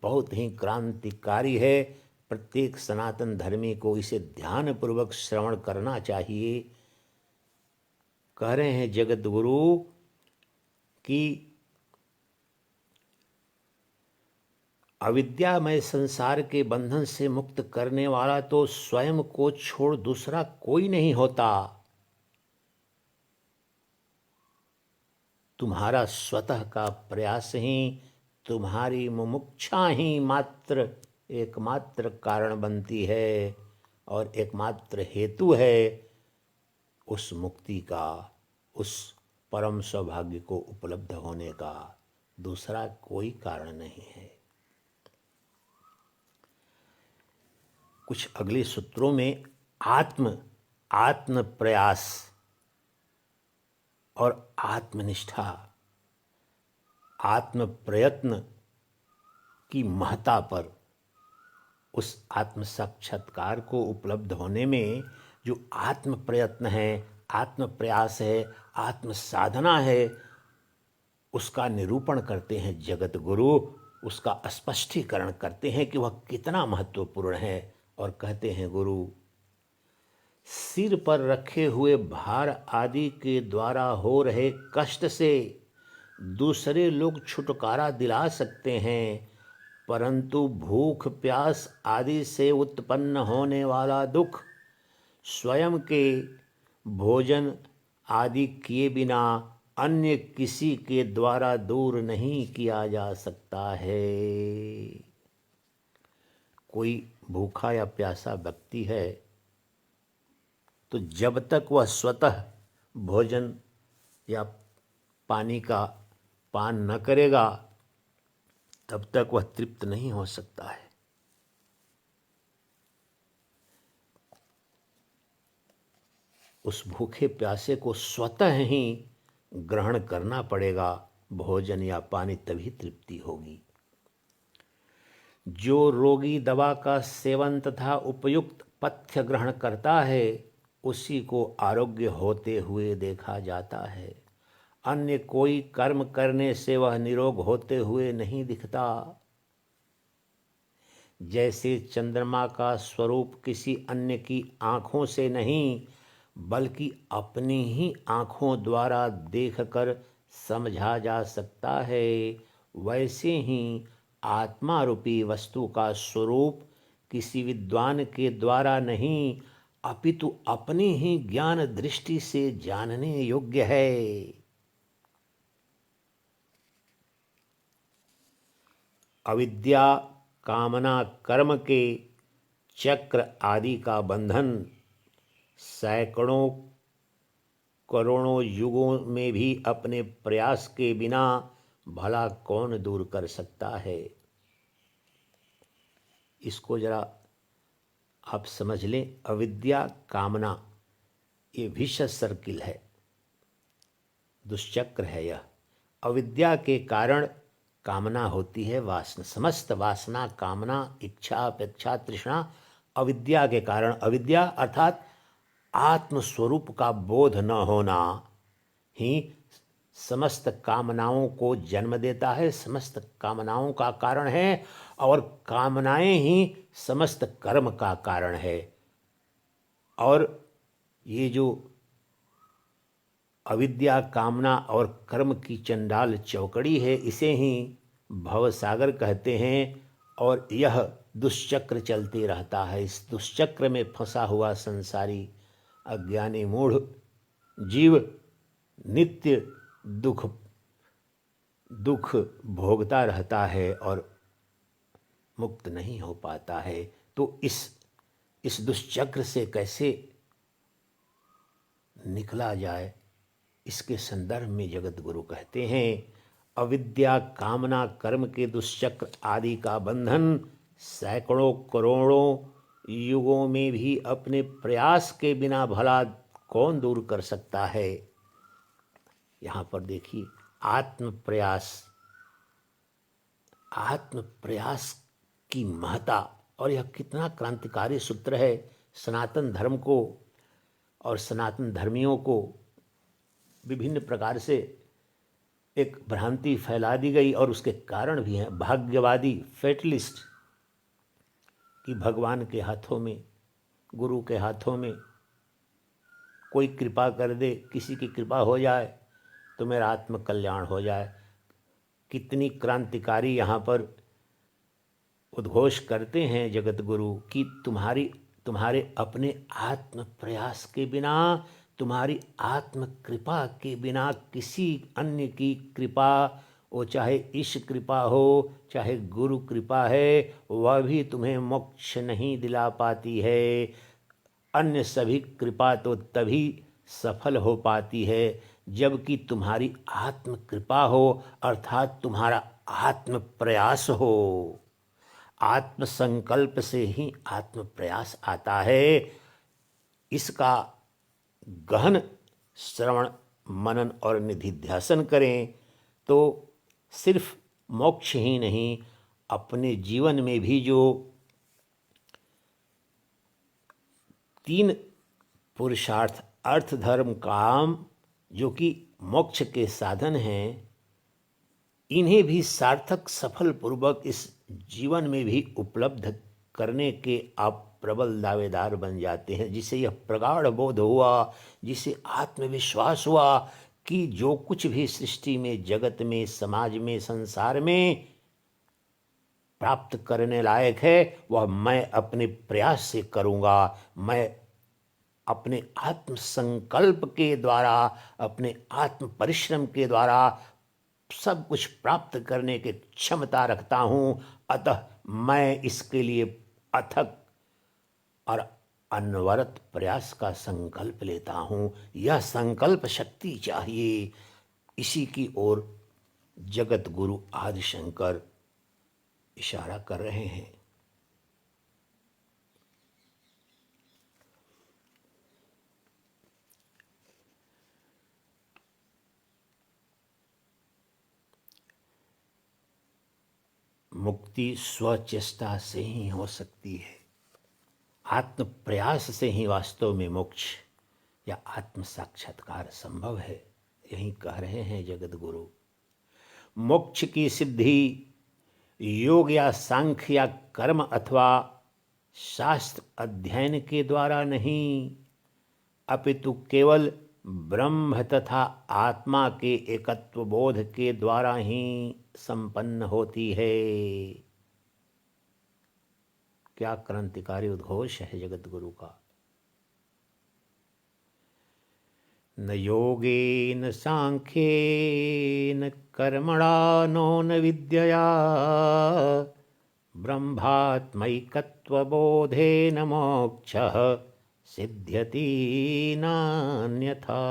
बहुत ही क्रांतिकारी है। प्रत्येक सनातन धर्मी को इसे ध्यानपूर्वक श्रवण करना चाहिए। कह रहे हैं जगत गुरु कि अविद्यामय संसार के बंधन से मुक्त करने वाला तो स्वयं को छोड़ दूसरा कोई नहीं होता। तुम्हारा स्वतः का प्रयास ही, तुम्हारी मुमुक्षा ही मात्र एकमात्र कारण बनती है और एकमात्र हेतु है उस मुक्ति का, उस परम सौभाग्य को उपलब्ध होने का। दूसरा कोई कारण नहीं है। कुछ अगले सूत्रों में आत्म प्रयास और आत्मनिष्ठा, आत्म प्रयत्न की महत्ता पर, उस आत्म साक्षात्कार को उपलब्ध होने में जो आत्म प्रयत्न है, आत्म प्रयास है, आत्म साधना है, उसका निरूपण करते हैं जगत गुरु। उसका स्पष्टीकरण करते हैं कि वह कितना महत्वपूर्ण है। और कहते हैं गुरु, सिर पर रखे हुए भार आदि के द्वारा हो रहे कष्ट से दूसरे लोग छुटकारा दिला सकते हैं, परंतु भूख प्यास आदि से उत्पन्न होने वाला दुख स्वयं के भोजन आदि किए बिना अन्य किसी के द्वारा दूर नहीं किया जा सकता है। कोई भूखा या प्यासा व्यक्ति है तो जब तक वह स्वतः भोजन या पानी का पान न करेगा तब तक वह तृप्त नहीं हो सकता है। उस भूखे प्यासे को स्वतः ही ग्रहण करना पड़ेगा भोजन या पानी, तभी तृप्ति होगी। जो रोगी दवा का सेवन तथा उपयुक्त पथ्य ग्रहण करता है उसी को आरोग्य होते हुए देखा जाता है। अन्य कोई कर्म करने से वह निरोग होते हुए नहीं दिखता। जैसे चंद्रमा का स्वरूप किसी अन्य की आँखों से नहीं बल्कि अपनी ही आँखों द्वारा देखकर समझा जा सकता है, वैसे ही आत्मा रूपी वस्तु का स्वरूप किसी विद्वान के द्वारा नहीं अपितु अपनी ही ज्ञान दृष्टि से जानने योग्य है। अविद्या कामना कर्म के चक्र आदि का बंधन सैकड़ों करोड़ों युगों में भी अपने प्रयास के बिना भला कौन दूर कर सकता है। इसको जरा आप समझ लें। अविद्या कामना ये विशेष सर्किल है, दुष्चक्र है यह। अविद्या के कारण कामना होती है, वासना, समस्त वासना, कामना, इच्छा, अपेक्षा, तृष्णा अविद्या के कारण। अविद्या अर्थात आत्मस्वरूप का बोध न होना ही समस्त कामनाओं को जन्म देता है, समस्त कामनाओं का कारण है, और कामनाएं ही समस्त कर्म का कारण है। और ये जो अविद्या, कामना और कर्म की चंडाल चौकड़ी है, इसे ही भवसागर कहते हैं। और यह दुष्चक्र चलते रहता है। इस दुष्चक्र में फंसा हुआ संसारी अज्ञानी मूढ़ जीव नित्य दुख दुख भोगता रहता है और मुक्त नहीं हो पाता है। तो इस दुष्चक्र से कैसे निकला जाए, इसके संदर्भ में जगत गुरु कहते हैं, अविद्या कामना कर्म के दुष्चक्र आदि का बंधन सैकड़ों करोड़ों युगों में भी अपने प्रयास के बिना भला कौन दूर कर सकता है। यहाँ पर देखिए, आत्म प्रयास की महत्ता, और यह कितना क्रांतिकारी सूत्र है। सनातन धर्म को और सनातन धर्मियों को विभिन्न प्रकार से एक भ्रांति फैला दी गई, और उसके कारण भी हैं। भाग्यवादी फेटलिस्ट कि भगवान के हाथों में, गुरु के हाथों में कोई कृपा कर दे, किसी की कृपा हो जाए तो मेरा आत्म कल्याण हो जाए। कितनी क्रांतिकारी यहाँ पर उद्घोष करते हैं जगत गुरु कि तुम्हारे अपने आत्म प्रयास के बिना, तुम्हारी आत्म कृपा के बिना किसी अन्य की कृपा, वो चाहे ईश कृपा हो चाहे गुरु कृपा है, वह भी तुम्हें मोक्ष नहीं दिला पाती है। अन्य सभी कृपा तो तभी सफल हो पाती है जबकि तुम्हारी आत्म कृपा हो, अर्थात तुम्हारा आत्म प्रयास हो। आत्म संकल्प से ही आत्म प्रयास आता है। इसका गहन श्रवण मनन और निधिध्यासन करें तो सिर्फ मोक्ष ही नहीं, अपने जीवन में भी जो 3 पुरुषार्थ अर्थ धर्म काम जो कि मोक्ष के साधन हैं, इन्हें भी सार्थक सफल पूर्वक इस जीवन में भी उपलब्ध करने के आप प्रबल दावेदार बन जाते हैं। जिसे यह प्रगाढ़ बोध हुआ, जिसे आत्मविश्वास हुआ कि जो कुछ भी सृष्टि में, जगत में, समाज में, संसार में प्राप्त करने लायक है, वह मैं अपने प्रयास से करूँगा। मैं अपने आत्म संकल्प के द्वारा, अपने आत्म परिश्रम के द्वारा सब कुछ प्राप्त करने की क्षमता रखता हूँ। अतः मैं इसके लिए अथक और अनवरत प्रयास का संकल्प लेता हूँ। यह संकल्प शक्ति चाहिए। इसी की ओर जगत गुरु आदि शंकर इशारा कर रहे हैं। मुक्ति स्वचेष्टा से ही हो सकती है। आत्म प्रयास से ही वास्तव में मोक्ष या आत्म साक्षात्कार संभव है। यही कह रहे हैं जगत गुरु। मोक्ष की सिद्धि योग या सांख्य या कर्म अथवा शास्त्र अध्ययन के द्वारा नहीं, अपितु केवल ब्रह्म तथा आत्मा के एकत्व बोध के द्वारा ही संपन्न होती है। क्या क्रांतिकारी उद्घोष है जगत गुरु का। न योगेन सांख्येन कर्मणा नो न विद्यया ब्रह्मात्मैकत्वबोधेन मोक्षः सिद्ध्यति नान्यथा।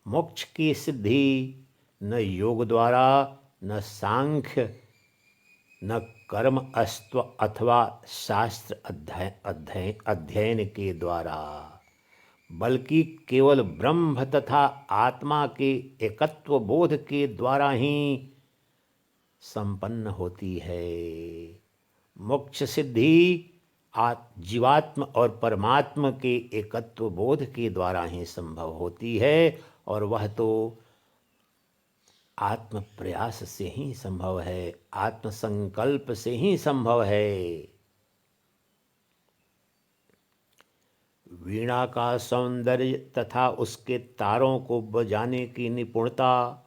मोक्ष की सिद्धि न योग द्वारा, न सांख्य, न कर्म अस्त्व अथवा शास्त्र अध्ययन के द्वारा, बल्कि केवल ब्रह्म तथा आत्मा के एकत्व बोध के द्वारा ही संपन्न होती है। मोक्ष सिद्धि जीवात्म और परमात्मा के एकत्व बोध के द्वारा ही संभव होती है, और वह तो आत्म प्रयास से ही संभव है, आत्म संकल्प से ही संभव है। वीणा का सौंदर्य तथा उसके तारों को बजाने की निपुणता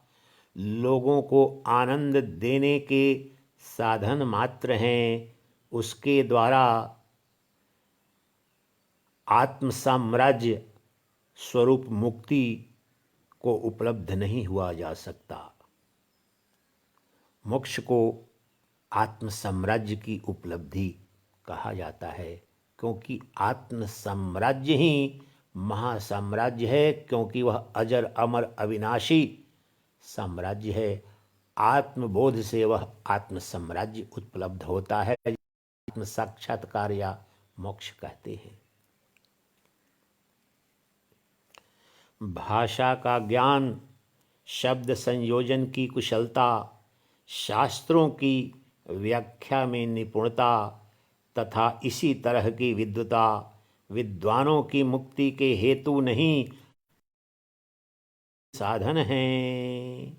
लोगों को आनंद देने के साधन मात्र हैं, उसके द्वारा आत्म साम्राज्य स्वरूप मुक्ति को उपलब्ध नहीं हुआ जा सकता। मोक्ष को आत्म साम्राज्य की उपलब्धि कहा जाता है, क्योंकि आत्म साम्राज्य ही महासाम्राज्य है, क्योंकि वह अजर अमर अविनाशी साम्राज्य है। आत्मबोध से वह आत्म साम्राज्य उपलब्ध होता है, आत्म साक्षात्कार या मोक्ष कहते हैं। भाषा का ज्ञान, शब्द संयोजन की कुशलता, शास्त्रों की व्याख्या में निपुणता तथा इसी तरह की विद्वता विद्वानों की मुक्ति के हेतु नहीं, साधन हैं।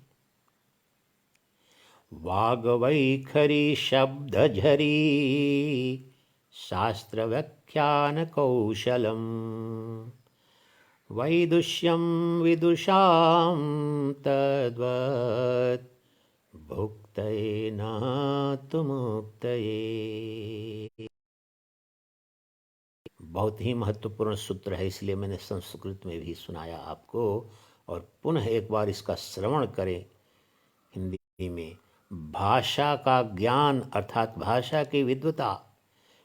वाग वैखरी शब्द झरी शास्त्र व्याख्यान कौशलम वैदुष्यम विदुषां तद्वत् भुक्तये न तु मुक्तये। बहुत ही महत्वपूर्ण सूत्र है, इसलिए मैंने संस्कृत में भी सुनाया आपको, और पुनः एक बार इसका श्रवण करें हिंदी में। भाषा का ज्ञान अर्थात भाषा की विद्वता,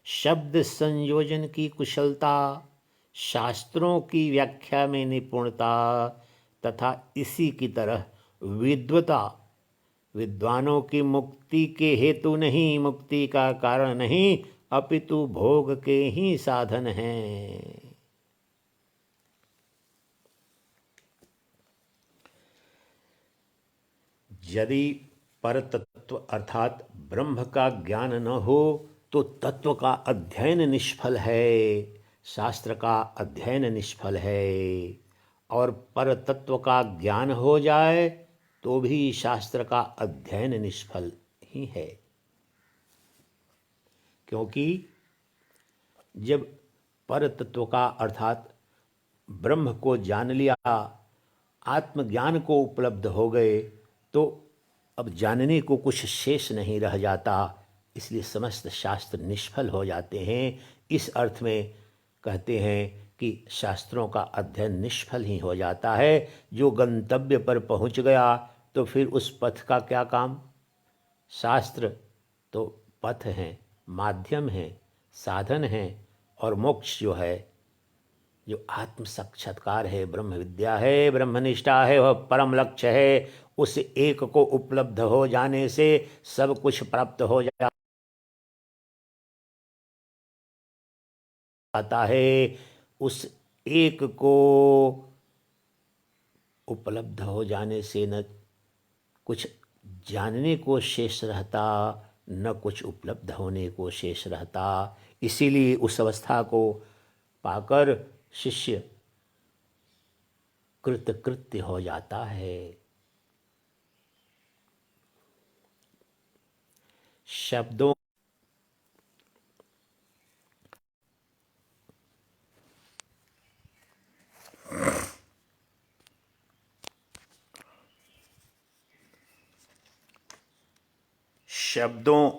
शब्द संयोजन की कुशलता, शास्त्रों की व्याख्या में निपुणता तथा इसी की तरह विद्वता विद्वानों की मुक्ति के हेतु नहीं, मुक्ति का कारण नहीं, अपितु भोग के ही साधन हैं। यदि परतत्व अर्थात ब्रह्म का ज्ञान न हो तो तत्व का अध्ययन निष्फल है, शास्त्र का अध्ययन निष्फल है। और परतत्व का ज्ञान हो जाए तो भी शास्त्र का अध्ययन निष्फल ही है, क्योंकि जब परतत्व का अर्थात ब्रह्म को जान लिया, आत्मज्ञान को उपलब्ध हो गए, तो अब जानने को कुछ शेष नहीं रह जाता, इसलिए समस्त शास्त्र निष्फल हो जाते हैं। इस अर्थ में कहते हैं कि शास्त्रों का अध्ययन निष्फल ही हो जाता है। जो गंतव्य पर पहुंच गया तो फिर उस पथ का क्या काम। शास्त्र तो पथ हैं, माध्यम हैं, साधन हैं, और मोक्ष जो है, जो आत्म साक्षात्कार है, ब्रह्म विद्या है, ब्रह्मनिष्ठा है, वह परम लक्ष्य है। उस एक को उपलब्ध हो जाने से सब कुछ प्राप्त हो जाता है। उस एक को उपलब्ध हो जाने से न कुछ जानने को शेष रहता, न कुछ उपलब्ध होने को शेष रहता। इसीलिए उस अवस्था को पाकर शिष्य कृतकृत्य हो जाता है। शब्दों शब्दों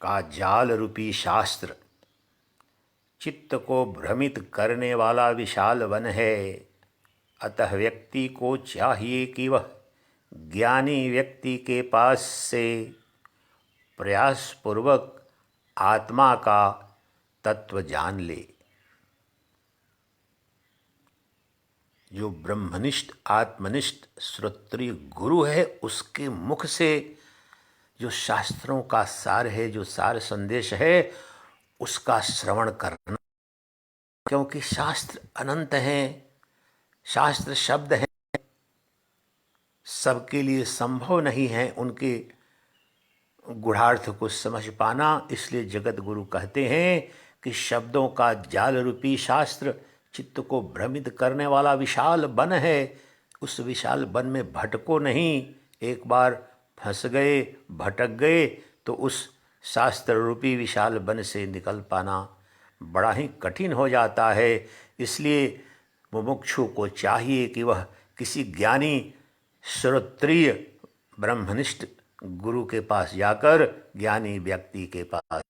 का जाल रूपी शास्त्र चित्त को भ्रमित करने वाला विशाल वन है। अतः व्यक्ति को चाहिए कि वह ज्ञानी व्यक्ति के पास से प्रयासपूर्वक आत्मा का तत्व जान ले। जो ब्रह्मनिष्ठ आत्मनिष्ठ श्रोत्रिय गुरु है, उसके मुख से जो शास्त्रों का सार है, जो सार संदेश है, उसका श्रवण करना, क्योंकि शास्त्र अनंत हैं, शास्त्र शब्द हैं, सबके लिए संभव नहीं है उनके गूढ़ार्थ को समझ पाना। इसलिए जगत गुरु कहते हैं कि शब्दों का जाल रूपी शास्त्र चित्त को भ्रमित करने वाला विशाल वन है। उस विशाल वन में भटको नहीं। एक बार फंस गए, भटक गए, तो उस शास्त्र रूपी विशाल वन से निकल पाना बड़ा ही कठिन हो जाता है। इसलिए मुमुक्षु को चाहिए कि वह किसी ज्ञानी श्रोत्रिय ब्रह्मनिष्ठ गुरु के पास जाकर ज्ञानी व्यक्ति के पास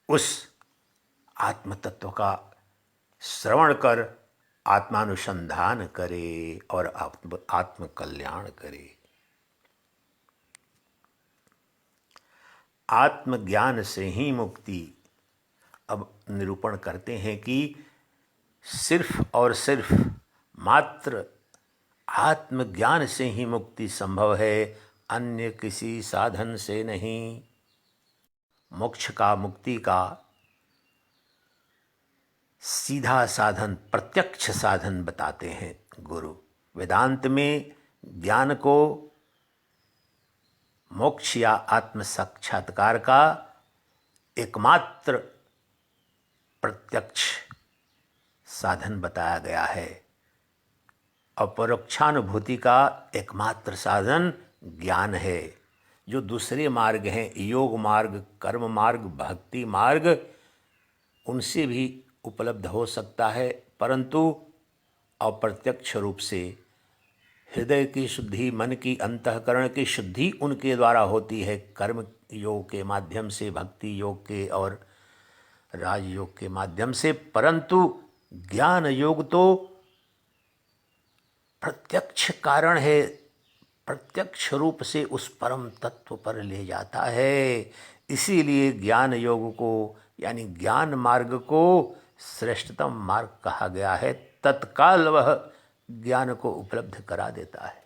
उस आत्म तत्व का श्रवण कर आत्मानुसंधान करे और आत्म कल्याण करे। आत्मज्ञान से ही मुक्ति। अब निरूपण करते हैं कि सिर्फ और सिर्फ मात्र आत्मज्ञान से ही मुक्ति संभव है, अन्य किसी साधन से नहीं। मोक्ष का, मुक्ति का सीधा साधन, प्रत्यक्ष साधन बताते हैं गुरु। वेदांत में ज्ञान को मोक्ष या आत्म साक्षात्कार का एकमात्र प्रत्यक्ष साधन बताया गया है। अपरोक्षानुभूति का एकमात्र साधन ज्ञान है। जो दूसरे मार्ग हैं, योग मार्ग, कर्म मार्ग, भक्ति मार्ग, उनसे भी उपलब्ध हो सकता है, परंतु अप्रत्यक्ष रूप से हृदय की शुद्धि, मन की, अंतःकरण की शुद्धि उनके द्वारा होती है, कर्म योग के माध्यम से, भक्ति योग के और राजयोग के माध्यम से। परंतु ज्ञान योग तो प्रत्यक्ष कारण है, प्रत्यक्ष रूप से उस परम तत्व पर ले जाता है। इसीलिए ज्ञान योग को यानी ज्ञान मार्ग को श्रेष्ठतम मार्ग कहा गया है। तत्काल वह ज्ञान को उपलब्ध करा देता है।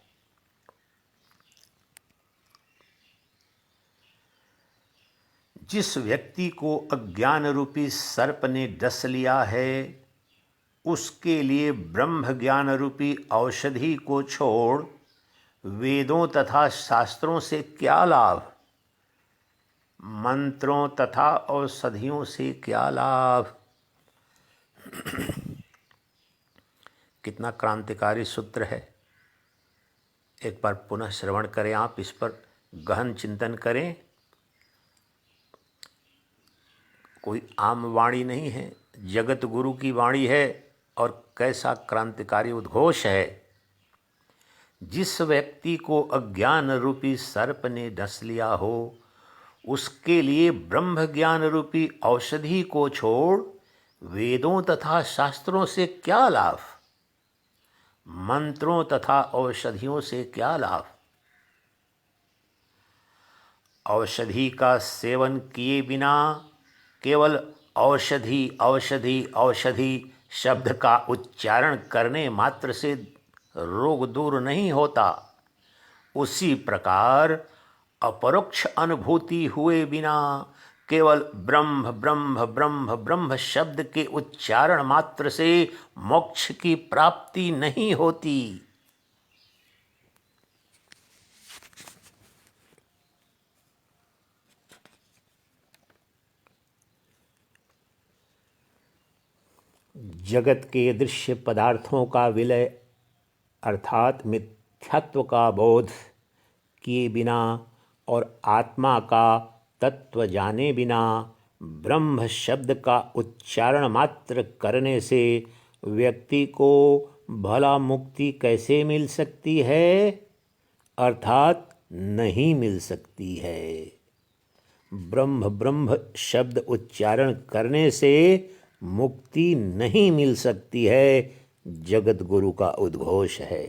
जिस व्यक्ति को अज्ञान रूपी सर्प ने डस लिया है, उसके लिए ब्रह्म ज्ञान रूपी औषधि को छोड़ वेदों तथा शास्त्रों से क्या लाभ, मंत्रों तथा औषधियों से क्या लाभ। कितना क्रांतिकारी सूत्र है। एक बार पुनः श्रवण करें, आप इस पर गहन चिंतन करें। कोई आम वाणी नहीं है, जगत गुरु की वाणी है, और कैसा क्रांतिकारी उद्घोष है। जिस व्यक्ति को अज्ञान रूपी सर्प ने डस लिया हो, उसके लिए ब्रह्म ज्ञान रूपी औषधि को छोड़ वेदों तथा शास्त्रों से क्या लाभ, मंत्रों तथा औषधियों से क्या लाभ। औषधि का सेवन किए बिना केवल औषधि औषधि औषधि शब्द का उच्चारण करने मात्र से रोग दूर नहीं होता। उसी प्रकार अपरोक्ष अनुभूति हुए बिना केवल ब्रह्म ब्रह्म ब्रह्म ब्रह्म शब्द के उच्चारण मात्र से मोक्ष की प्राप्ति नहीं होती। जगत के दृश्य पदार्थों का विलय अर्थात मिथ्यात्व का बोध किए बिना और आत्मा का तत्व जाने बिना ब्रह्म शब्द का उच्चारण मात्र करने से व्यक्ति को भला मुक्ति कैसे मिल सकती है, अर्थात नहीं मिल सकती है। ब्रह्म ब्रह्म शब्द उच्चारण करने से मुक्ति नहीं मिल सकती है, जगत गुरु का उद्घोष है।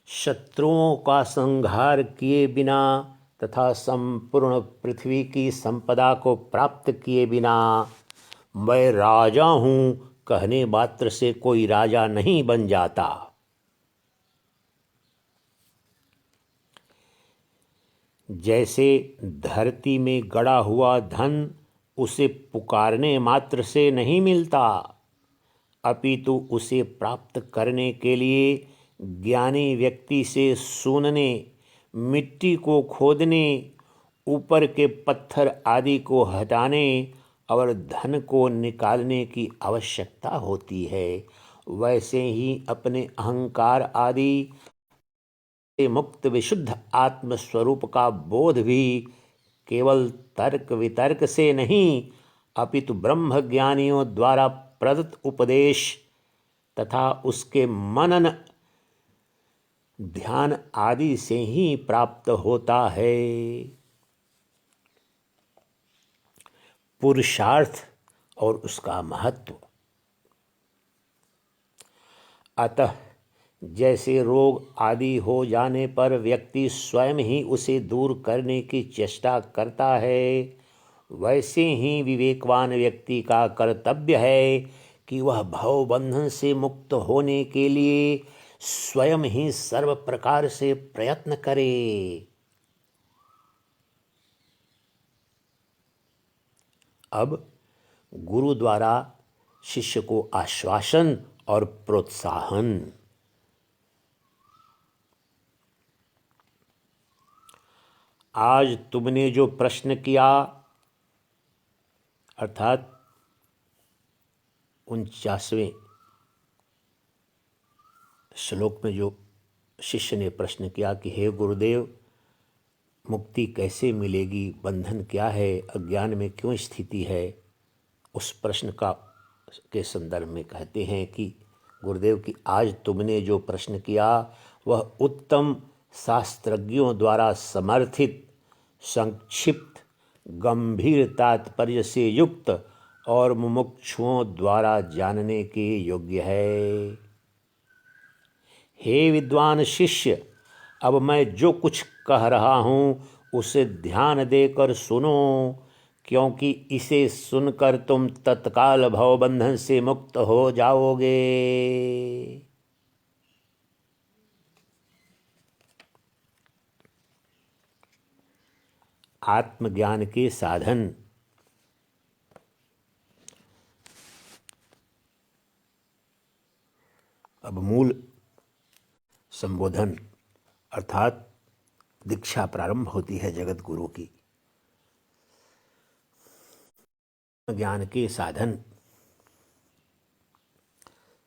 शत्रुओं का संहार किए बिना तथा संपूर्ण पृथ्वी की संपदा को प्राप्त किए बिना मैं राजा हूँ कहने मात्र से कोई राजा नहीं बन जाता। जैसे धरती में गड़ा हुआ धन उसे पुकारने मात्र से नहीं मिलता, अपितु उसे प्राप्त करने के लिए ज्ञानी व्यक्ति से सूनने, मिट्टी को खोदने, ऊपर के पत्थर आदि को हटाने और धन को निकालने की आवश्यकता होती है। वैसे ही अपने अहंकार आदि मुक्त विशुद्ध आत्म स्वरूप का बोध भी केवल तर्क वितर्क से नहीं, अपितु ब्रह्म ज्ञानियों द्वारा प्रदत्त उपदेश तथा उसके मनन ध्यान आदि से ही प्राप्त होता है। पुरुषार्थ और उसका महत्व। अतः जैसे रोग आदि हो जाने पर व्यक्ति स्वयं ही उसे दूर करने की चेष्टा करता है, वैसे ही विवेकवान व्यक्ति का कर्तव्य है कि वह भव बंधन से मुक्त होने के लिए स्वयं ही सर्व प्रकार से प्रयत्न करे। अब गुरु द्वारा शिष्य को आश्वासन और प्रोत्साहन। आज तुमने जो प्रश्न किया, अर्थात 49वें श्लोक में जो शिष्य ने प्रश्न किया कि हे गुरुदेव, मुक्ति कैसे मिलेगी, बंधन क्या है, अज्ञान में क्यों स्थिति है, उस प्रश्न के संदर्भ में कहते हैं कि गुरुदेव कि आज तुमने जो प्रश्न किया वह उत्तम शास्त्रज्ञों द्वारा समर्थित, संक्षिप्त, गंभीर तात्पर्य से युक्त और मुमुक्षुओं द्वारा जानने के योग्य है। हे विद्वान शिष्य, अब मैं जो कुछ कह रहा हूँ उसे ध्यान देकर सुनो, क्योंकि इसे सुनकर तुम तत्काल भवबंधन से मुक्त हो जाओगे। आत्मज्ञान के साधन। अब मूल संबोधन अर्थात दीक्षा प्रारंभ होती है जगत गुरु की। ज्ञान के साधन।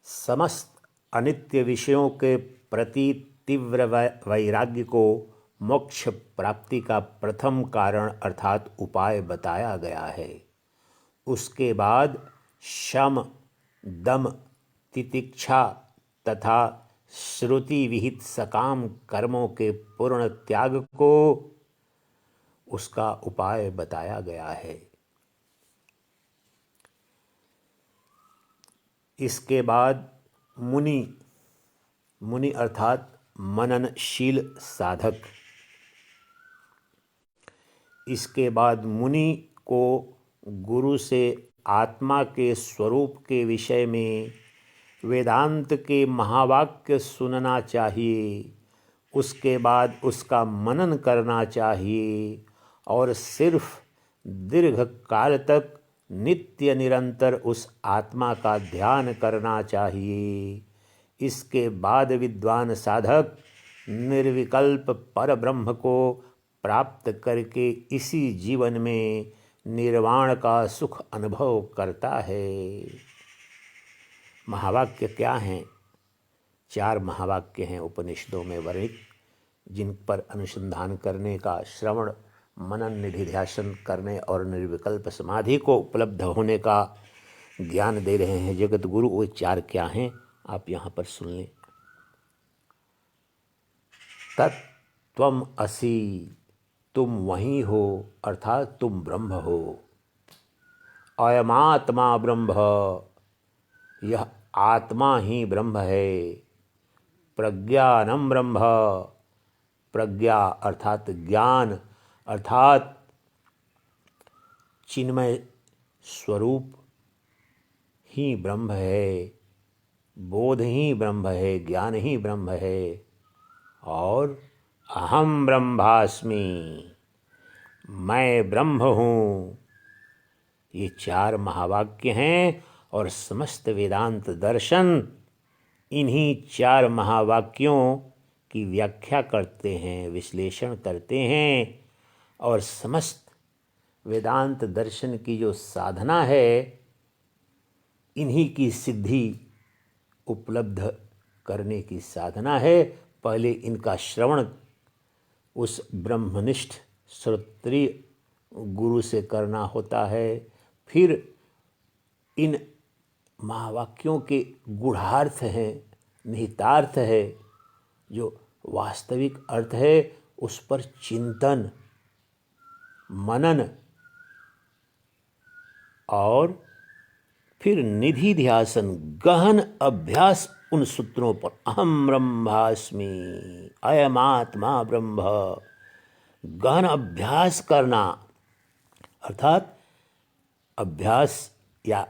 समस्त अनित्य विषयों के प्रति तीव्र वैराग्य को मोक्ष प्राप्ति का प्रथम कारण अर्थात उपाय बताया गया है। उसके बाद शम, दम, तितिक्षा तथा श्रुति विहित सकाम कर्मों के पूर्ण त्याग को उसका उपाय बताया गया है। इसके बाद मुनि अर्थात मननशील साधक। इसके बाद मुनि को गुरु से आत्मा के स्वरूप के विषय में वेदांत के महावाक्य सुनना चाहिए। उसके बाद उसका मनन करना चाहिए और सिर्फ दीर्घ काल तक नित्य निरंतर उस आत्मा का ध्यान करना चाहिए। इसके बाद विद्वान साधक निर्विकल्प पर ब्रह्म को प्राप्त करके इसी जीवन में निर्वाण का सुख अनुभव करता है। महावाक्य क्या हैं? 4 महावाक्य हैं उपनिषदों में वर्णित, जिन पर अनुसंधान करने का, श्रवण मनन निधिध्यासन करने और निर्विकल्प समाधि को उपलब्ध होने का ज्ञान दे रहे हैं जगत गुरु। वो 4 क्या हैं आप यहाँ पर सुन लें। तत्त्वम् असि, तुम वही हो अर्थात तुम ब्रह्म हो। अयमात्मा ब्रह्म, यह आत्मा ही ब्रह्म है। प्रज्ञानम ब्रह्म, प्रज्ञा अर्थात ज्ञान अर्थात चिन्मय स्वरूप ही ब्रह्म है। बोध ही ब्रह्म है, ज्ञान ही ब्रह्म है। और अहम ब्रह्मास्मि, मैं ब्रह्म हूँ। ये 4 महावाक्य हैं और समस्त वेदांत दर्शन इन्हीं 4 महावाक्यों की व्याख्या करते हैं, विश्लेषण करते हैं। और समस्त वेदांत दर्शन की जो साधना है, इन्हीं की सिद्धि उपलब्ध करने की साधना है। पहले इनका श्रवण उस ब्रह्मनिष्ठ श्रोत्रिय गुरु से करना होता है, फिर इन महावाक्यों के गूढ़ार्थ हैं, निहितार्थ है, जो वास्तविक अर्थ है, उस पर चिंतन, मनन और फिर निधि ध्यासन, गहन अभ्यास उन सूत्रों पर। अहम ब्रह्मास्मि, अयम आत्मा ब्रह्म, गहन अभ्यास करना, अर्थात अभ्यास या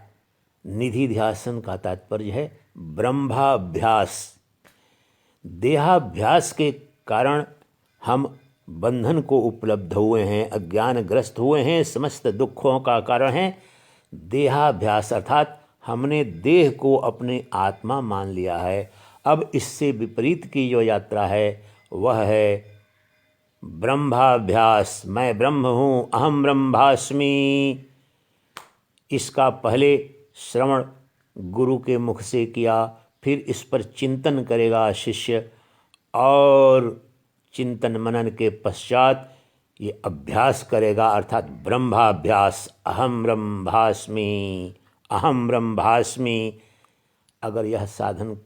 निधि ध्यासन का तात्पर्य है ब्रह्माभ्यास। देहाभ्यास के कारण हम बंधन को उपलब्ध हुए हैं, अज्ञानग्रस्त हुए हैं, समस्त दुखों का कारण है देहाभ्यास, अर्थात हमने देह को अपने आत्मा मान लिया है। अब इससे विपरीत की जो यात्रा है वह है ब्रह्माभ्यास। मैं ब्रह्म हूँ, अहम ब्रह्मास्मि। इसका पहले श्रवण गुरु के मुख से किया, फिर इस पर चिंतन करेगा शिष्य, और चिंतन मनन के पश्चात ये अभ्यास करेगा, अर्थात ब्रह्माभ्यास। अहम ब्रह्मास्मि, अहम ब्रह्मास्मि। अगर यह साधन,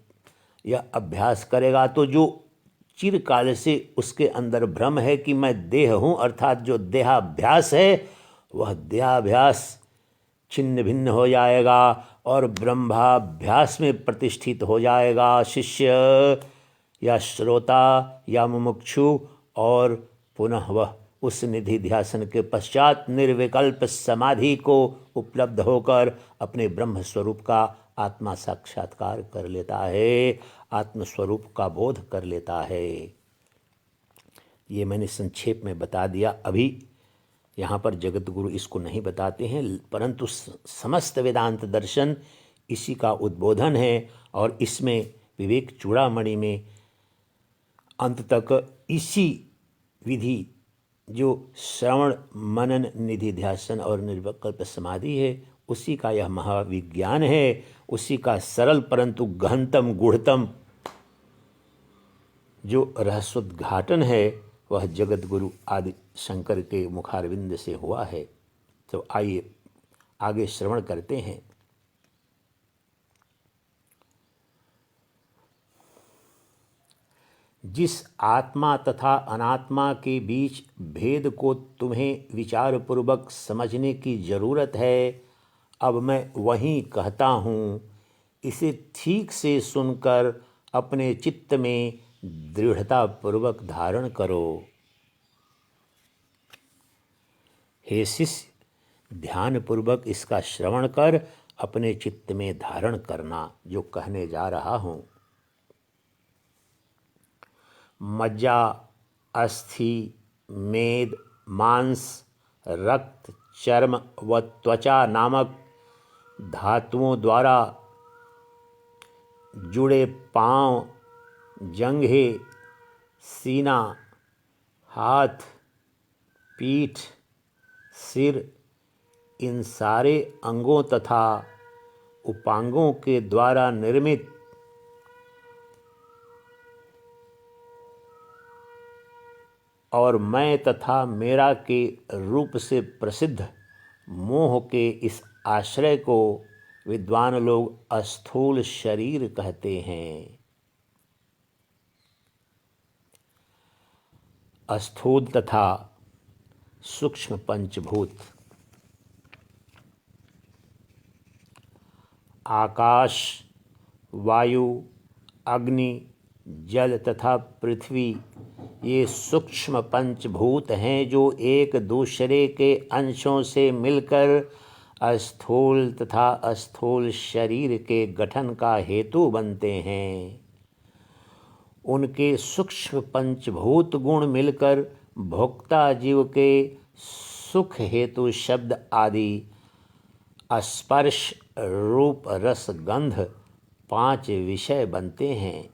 यह अभ्यास करेगा तो जो चिरकाल से उसके अंदर भ्रम है कि मैं देह हूँ, अर्थात जो देहाभ्यास है, वह देहाभ्यास छिन्न भिन्न हो जाएगा और ब्रह्माभ्यास में प्रतिष्ठित हो जाएगा शिष्य या श्रोता या मुमुक्षु, और पुनः वह उस निधि ध्यासन के पश्चात निर्विकल्प समाधि को उपलब्ध होकर अपने ब्रह्म स्वरूप का आत्मा साक्षात्कार कर लेता है, आत्मस्वरूप का बोध कर लेता है। ये मैंने संक्षेप में बता दिया। अभी यहाँ पर जगत गुरु इसको नहीं बताते हैं, परंतु समस्त वेदांत दर्शन इसी का उद्बोधन है, और इसमें विवेक चूड़ामणि में अंत तक इसी विधि, जो श्रवण मनन निधि ध्यासन और निर्विकल्प समाधि है, उसी का यह महाविज्ञान है, उसी का सरल परंतु गहनतम गूढ़तम जो रहस्योद्घाटन है, वह जगत गुरु आदि शंकर के मुखारविंद से हुआ है। तो आइए आगे श्रवण करते हैं। जिस आत्मा तथा अनात्मा के बीच भेद को तुम्हें विचारपूर्वक समझने की जरूरत है, अब मैं वही कहता हूँ। इसे ठीक से सुनकर अपने चित्त में दृढ़तापूर्वक धारण करो। हे शिष्य, ध्यानपूर्वक इसका श्रवण कर अपने चित्त में धारण करना जो कहने जा रहा हूँ। मज्जा, अस्थि, मेद, मांस, रक्त, चर्म व त्वचा नामक धातुओं द्वारा जुड़े पांव, जंघे, सीना, हाथ, पीठ, सिर, इन सारे अंगों तथा उपांगों के द्वारा निर्मित और मैं तथा मेरा के रूप से प्रसिद्ध मोह के इस आश्रय को विद्वान लोग स्थूल शरीर कहते हैं। स्थूल तथा सूक्ष्म पंचभूत, आकाश, वायु, अग्नि, जल तथा पृथ्वी, ये सूक्ष्म पंचभूत हैं जो एक दूसरे के अंशों से मिलकर स्थूल तथा अस्थूल शरीर के गठन का हेतु बनते हैं। उनके सूक्ष्म पंचभूत गुण मिलकर भोक्ता जीव के सुख हेतु शब्द आदि स्पर्श, रूप, रस, गंध 5 विषय बनते हैं।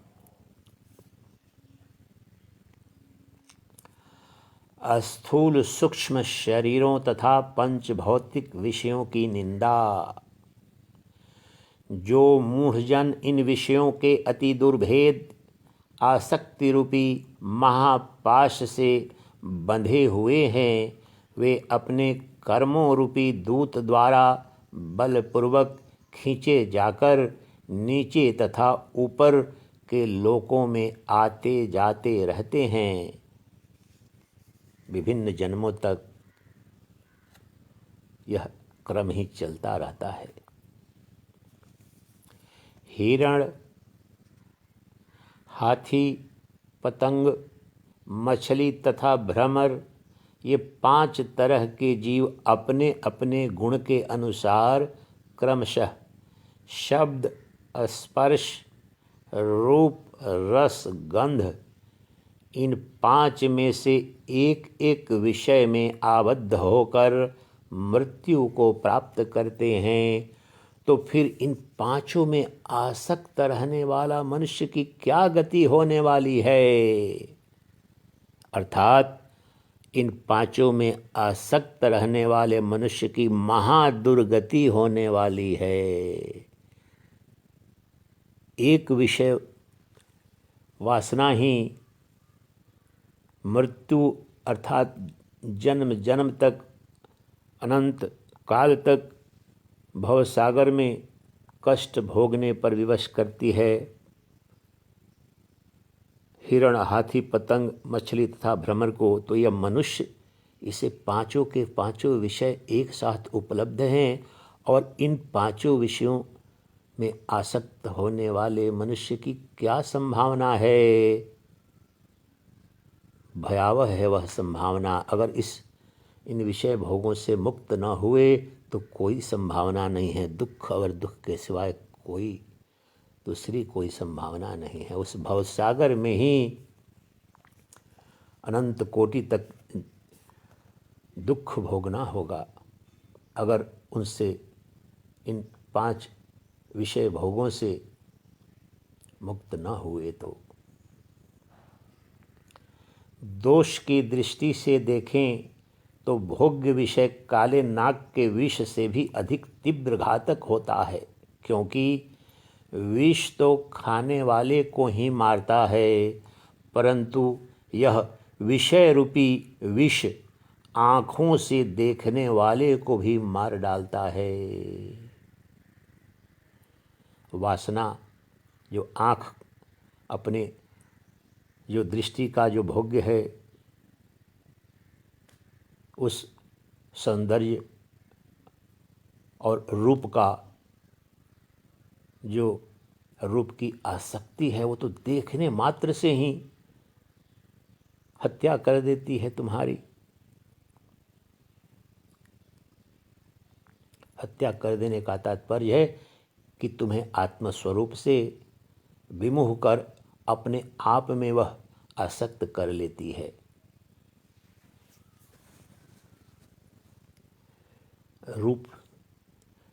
स्थूल सूक्ष्म शरीरों तथा पंचभौतिक विषयों की निंदा। जो मूढ़जन इन विषयों के अति दुर्भेद आसक्ति रूपी महापाश से बंधे हुए हैं, वे अपने कर्मों रूपी दूत द्वारा बलपूर्वक खींचे जाकर नीचे तथा ऊपर के लोकों में आते जाते रहते हैं। विभिन्न जन्मों तक यह क्रम ही चलता रहता है। हिरण, हाथी, पतंग, मछली तथा भ्रमर, ये 5 तरह के जीव अपने अपने गुण के अनुसार क्रमशः शब्द, स्पर्श, रूप, रस, गंध, इन 5 में से एक एक विषय में आबद्ध होकर मृत्यु को प्राप्त करते हैं। तो फिर इन 5 में आसक्त रहने वाला मनुष्य की क्या गति होने वाली है? अर्थात इन 5 में आसक्त रहने वाले मनुष्य की महादुर्गति होने वाली है। एक विषय वासना ही मृत्यु अर्थात जन्म जन्म तक, अनंत काल तक भवसागर में कष्ट भोगने पर विवश करती है। हिरण, हाथी, पतंग, मछली तथा भ्रमर को। तो यह मनुष्य, इसे 5 के 5 विषय एक साथ उपलब्ध हैं और इन 5 विषयों में आसक्त होने वाले मनुष्य की क्या संभावना है? भयावह है वह संभावना। अगर इन विषय भोगों से मुक्त न हुए तो कोई संभावना नहीं है। दुख और दुख के सिवाय दूसरी कोई संभावना नहीं है। उस भवसागर में ही अनंत कोटि तक दुख भोगना होगा अगर उनसे, इन 5 विषय भोगों से मुक्त न हुए तो। दोष की दृष्टि से देखें तो भोग्य विषय काले नाग के विष से भी अधिक तीव्र घातक होता है, क्योंकि विष तो खाने वाले को ही मारता है, परंतु यह विषय रूपी विष आँखों से देखने वाले को भी मार डालता है। वासना, जो आँख अपने जो दृष्टि का जो भोग्य है, उस सौंदर्य और रूप का जो रूप की आसक्ति है, वो तो देखने मात्र से ही हत्या कर देती है तुम्हारी। हत्या कर देने का तात्पर्य है कि तुम्हें आत्मस्वरूप से विमुख कर अपने आप में वह आसक्त कर लेती है।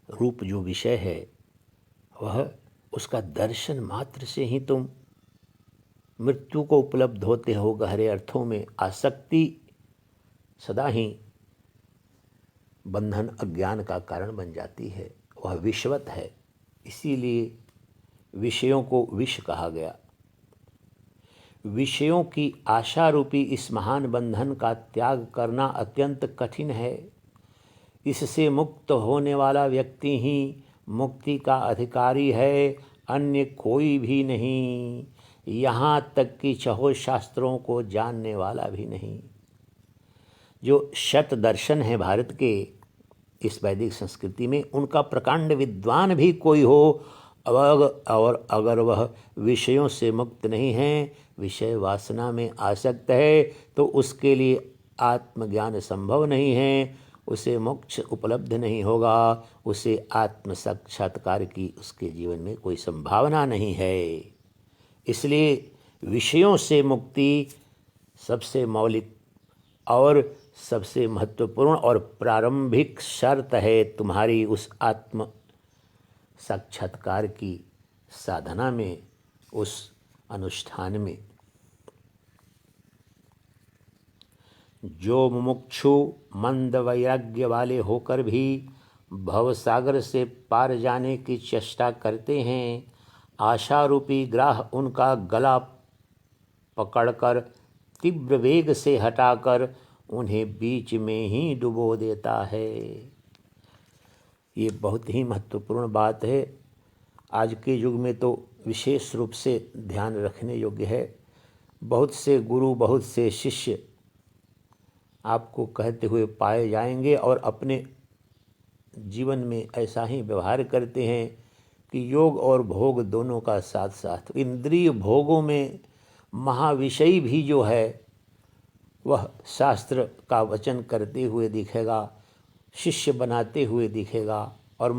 रूप जो विषय है, वह उसका दर्शन मात्र से ही तुम मृत्यु को उपलब्ध होते हो। गहरे अर्थों में आसक्ति सदा ही बंधन, अज्ञान का कारण बन जाती है। वह विषवत है, इसीलिए विषयों को विष कहा गया। विषयों की आशा रूपी इस महान बंधन का त्याग करना अत्यंत कठिन है। इससे मुक्त होने वाला व्यक्ति ही मुक्ति का अधिकारी है, अन्य कोई भी नहीं, यहाँ तक कि छहों शास्त्रों को जानने वाला भी नहीं। जो शत दर्शन है भारत के इस वैदिक संस्कृति में, उनका प्रकांड विद्वान भी कोई हो, और अगर वह विषयों से मुक्त नहीं है, विषय वासना में आसक्त है, तो उसके लिए आत्मज्ञान संभव नहीं है, उसे मोक्ष उपलब्ध नहीं होगा, उसे आत्म साक्षात्कार की उसके जीवन में कोई संभावना नहीं है। इसलिए विषयों से मुक्ति सबसे मौलिक और सबसे महत्वपूर्ण और प्रारंभिक शर्त है तुम्हारी उस आत्म साक्षात्कार की साधना में, उस अनुष्ठान में। जो मुमुक्षु मंद वैराग्य वाले होकर भी भवसागर से पार जाने की चेष्टा करते हैं, आशा रूपी ग्राह उनका गला पकड़कर तीव्र वेग से हटाकर उन्हें बीच में ही डुबो देता है। ये बहुत ही महत्वपूर्ण बात है। आज के युग में तो विशेष रूप से ध्यान रखने योग्य है। बहुत से गुरु, बहुत से शिष्य आपको कहते हुए पाए जाएंगे और अपने जीवन में ऐसा ही व्यवहार करते हैं कि योग और भोग दोनों का साथ साथ। इंद्रिय भोगों में महाविषयी भी जो है वह शास्त्र का वचन करते हुए दिखेगा, शिष्य बनाते हुए दिखेगा और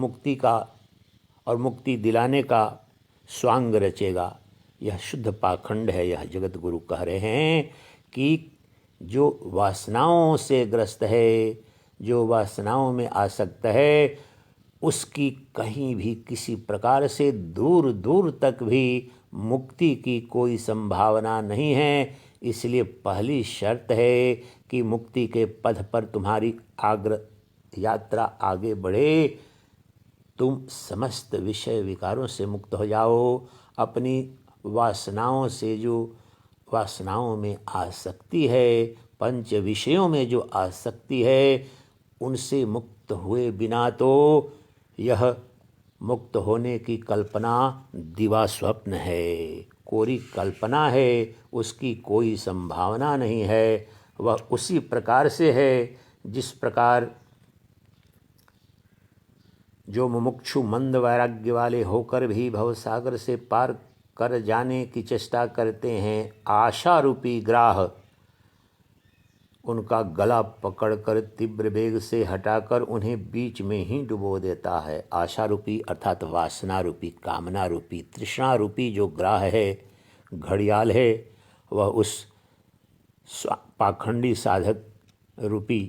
मुक्ति दिलाने का स्वांग रचेगा। यह शुद्ध पाखंड है। यह जगत गुरु कह रहे हैं कि जो वासनाओं से ग्रस्त है, जो वासनाओं में आसक्त है, उसकी कहीं भी किसी प्रकार से दूर दूर तक भी मुक्ति की कोई संभावना नहीं है। इसलिए पहली शर्त है कि मुक्ति के पथ पर तुम्हारी यात्रा आगे बढ़े, तुम समस्त विषय विकारों से मुक्त हो जाओ, अपनी वासनाओं से, जो वासनाओं में आसक्ति है, पंच विषयों में जो आसक्ति है, उनसे मुक्त हुए बिना तो यह मुक्त होने की कल्पना दिवा स्वप्न है, कोरी कल्पना है, उसकी कोई संभावना नहीं है। वह उसी प्रकार से है जिस प्रकार जो मुमुक्षु मंद वैराग्य वाले होकर भी भवसागर से पार कर जाने की चेष्टा करते हैं, आशा रूपी ग्राह उनका गला पकड़कर तीव्र वेग से हटाकर उन्हें बीच में ही डुबो देता है। आशा रूपी अर्थात वासना रूपी, कामना रूपी, तृष्णा रूपी जो ग्राह है, घड़ियाल है, वह उस पाखंडी साधक रूपी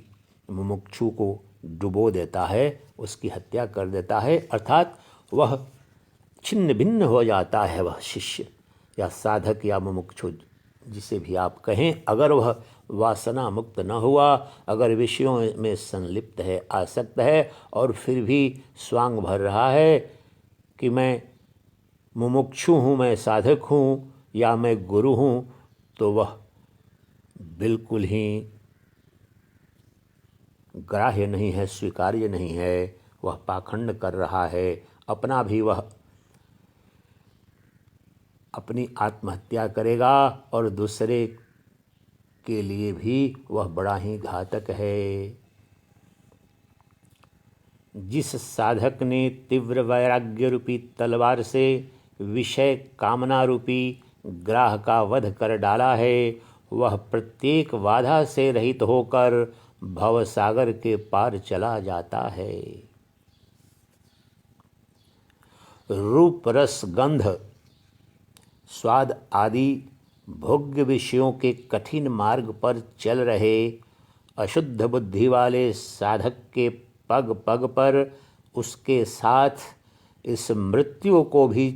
मुमुक्षु को डुबो देता है, उसकी हत्या कर देता है। अर्थात वह छिन्न भिन्न हो जाता है। वह शिष्य या साधक या मुमुक्षु जिसे भी आप कहें, अगर वह वासना मुक्त न हुआ, अगर विषयों में संलिप्त है, आसक्त है और फिर भी स्वांग भर रहा है कि मैं मुमुक्षु हूँ, मैं साधक हूँ या मैं गुरु हूँ, तो वह बिल्कुल ही ग्राह्य नहीं है, स्वीकार्य नहीं है। वह पाखंड कर रहा है। अपना भी वह अपनी आत्महत्या करेगा और दूसरे के लिए भी वह बड़ा ही घातक है। जिस साधक ने तीव्र वैराग्य रूपी तलवार से विषय कामना रूपी ग्राह का वध कर डाला है, वह प्रत्येक बाधा से रहित होकर भवसागर के पार चला जाता है। रूप, रस, गंध, स्वाद आदि भोग्य विषयों के कठिन मार्ग पर चल रहे अशुद्ध बुद्धि वाले साधक के पग पग पर उसके साथ इस मृत्यु को भी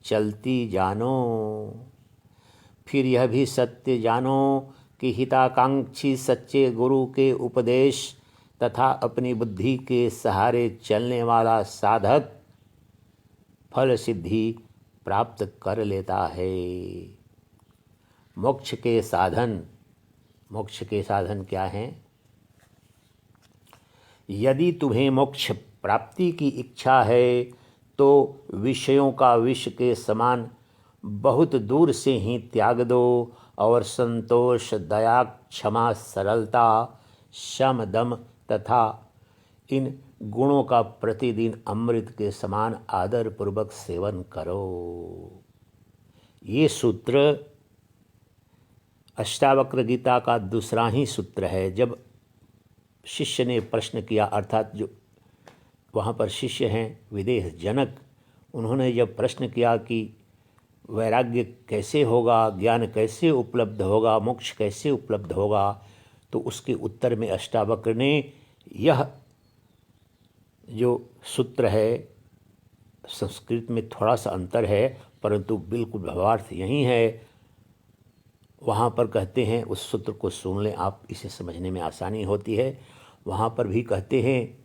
चलती जानो। फिर यह भी सत्य जानो कि हिताकांक्षी सच्चे गुरु के उपदेश तथा अपनी बुद्धि के सहारे चलने वाला साधक फल सिद्धि प्राप्त कर लेता है। मोक्ष के साधन क्या हैं? यदि तुम्हें मोक्ष प्राप्ति की इच्छा है तो विषयों का विष के समान बहुत दूर से ही त्याग दो और संतोष, दया, क्षमा, सरलता, शम, दम तथा इन गुणों का प्रतिदिन अमृत के समान आदर पूर्वक सेवन करो। ये सूत्र अष्टावक्र गीता का दूसरा ही सूत्र है। जब शिष्य ने प्रश्न किया, अर्थात जो वहाँ पर शिष्य हैं विदेह जनक, उन्होंने जब प्रश्न किया कि वैराग्य कैसे होगा, ज्ञान कैसे उपलब्ध होगा, मोक्ष कैसे उपलब्ध होगा, तो उसके उत्तर में अष्टावक्र ने यह जो सूत्र है, संस्कृत में थोड़ा सा अंतर है परंतु बिल्कुल भावार्थ यही है, वहाँ पर कहते हैं, उस सूत्र को सुन लें आप, इसे समझने में आसानी होती है। वहाँ पर भी कहते हैं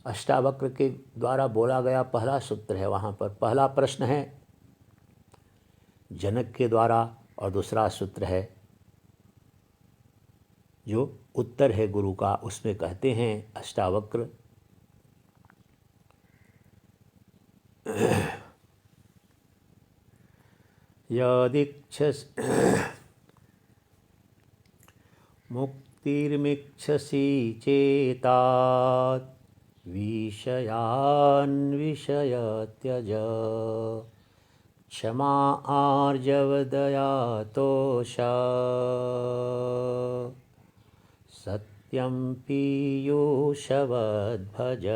अष्टावक्र के द्वारा बोला गया पहला सूत्र है। वहाँ पर पहला प्रश्न है जनक के द्वारा और दूसरा सूत्र है जो उत्तर है गुरु का। उसमें कहते हैं अष्टावक्र यदिच्छसि मुक्तिर्मिच्छसि चेतात् विषयान् विषय त्यज क्षमा आर्जवदया तोषा सत्यम पीयूषवद् भज।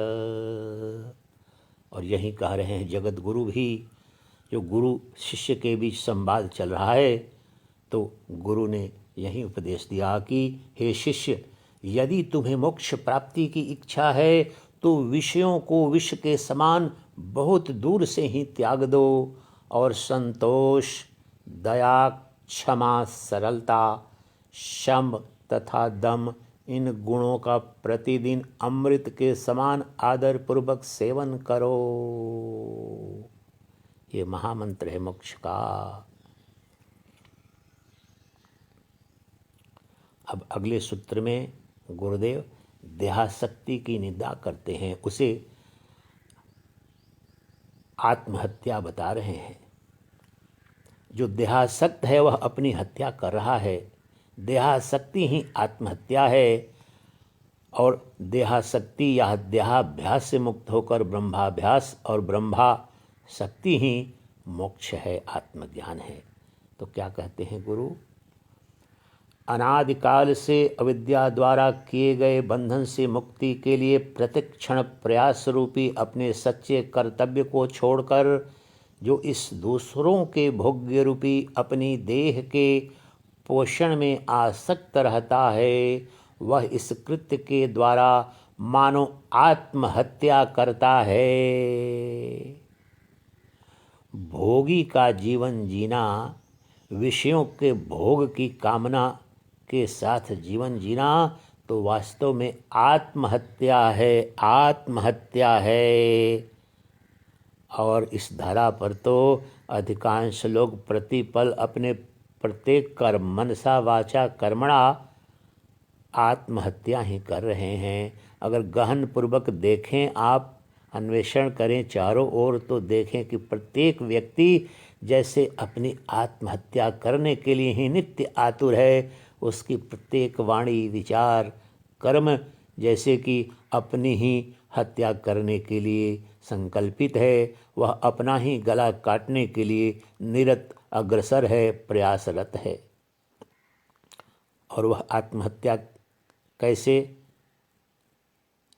और यही कह रहे हैं जगत गुरु भी, जो गुरु शिष्य के बीच संवाद चल रहा है, तो गुरु ने यही उपदेश दिया कि हे शिष्य, यदि तुम्हें मोक्ष प्राप्ति की इच्छा है तो विषयों को विष के समान बहुत दूर से ही त्याग दो और संतोष, दया, क्षमा, सरलता, शम तथा दम, इन गुणों का प्रतिदिन अमृत के समान आदर पूर्वक सेवन करो। ये महामंत्र है मोक्ष का। अब अगले सूत्र में गुरुदेव देहासक्ति की निंदा करते हैं, उसे आत्महत्या बता रहे हैं। जो देहासक्त है वह अपनी हत्या कर रहा है। देहासक्ति ही आत्महत्या है, और देहासक्ति या देहाभ्यास से मुक्त होकर ब्रह्माभ्यास और ब्रह्माशक्ति ही मोक्ष है, आत्मज्ञान है। तो क्या कहते हैं गुरु? अनादिकाल से अविद्या द्वारा किए गए बंधन से मुक्ति के लिए प्रतिक्षण प्रयास रूपी अपने सच्चे कर्तव्य को छोड़कर जो इस दूसरों के भोग्य रूपी अपनी देह के पोषण में आसक्त रहता है, वह इस कृत्य के द्वारा मानो आत्महत्या करता है। भोगी का जीवन जीना, विषयों के भोग की कामना के साथ जीवन जीना, तो वास्तव में आत्महत्या है, आत्महत्या है। और इस धरा पर तो अधिकांश लोग प्रतिपल अपने प्रत्येक कर्म, मनसा वाचा कर्मणा, आत्महत्या ही कर रहे हैं। अगर गहन पूर्वक देखें, आप अन्वेषण करें चारों ओर, तो देखें कि प्रत्येक व्यक्ति जैसे अपनी आत्महत्या करने के लिए ही नित्य आतुर है। उसकी प्रत्येक वाणी, विचार, कर्म जैसे कि अपनी ही हत्या करने के लिए संकल्पित है। वह अपना ही गला काटने के लिए निरत अग्रसर है, प्रयासरत है। और वह आत्महत्या कैसे?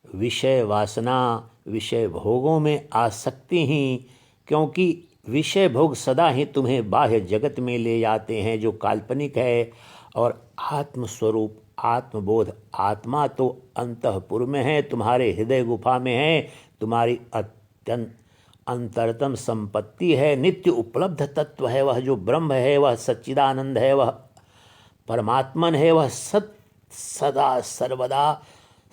विषय वासना, विषय भोगों में आसक्ति ही, क्योंकि विषय भोग सदा ही तुम्हें बाह्य जगत में ले जाते हैं जो काल्पनिक है, और आत्मस्वरूप, आत्मबोध, आत्मा तो अंतःपुर में है, तुम्हारे हृदय गुफा में है, तुम्हारी अत्यंत अंतरतम संपत्ति है, नित्य उपलब्ध तत्व है। वह जो ब्रह्म है, वह सच्चिदानंद है, वह परमात्मन है, वह सदा सर्वदा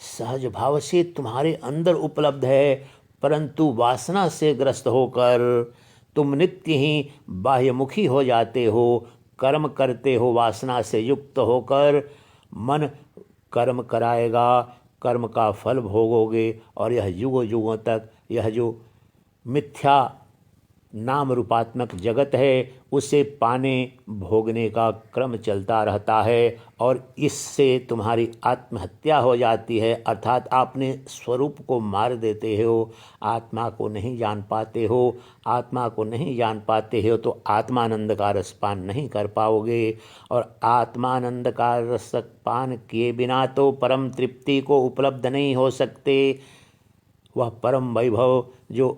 सहज भाव से तुम्हारे अंदर उपलब्ध है। परंतु वासना से ग्रस्त होकर तुम नित्य ही बाह्यमुखी हो जाते हो, कर्म करते हो। वासना से युक्त होकर मन कर्म कराएगा, कर्म का फल भोगोगे, और यह युगों युगों तक यह जो मिथ्या नाम रूपात्मक जगत है, उसे पाने भोगने का क्रम चलता रहता है, और इससे तुम्हारी आत्महत्या हो जाती है। अर्थात आपने स्वरूप को मार देते हो, आत्मा को नहीं जान पाते हो। आत्मा को नहीं जान पाते हो तो आत्मानंद का रसपान नहीं कर पाओगे, और आत्मानंद का रसपान किए बिना तो परम तृप्ति को उपलब्ध नहीं हो सकते। वह परम वैभव जो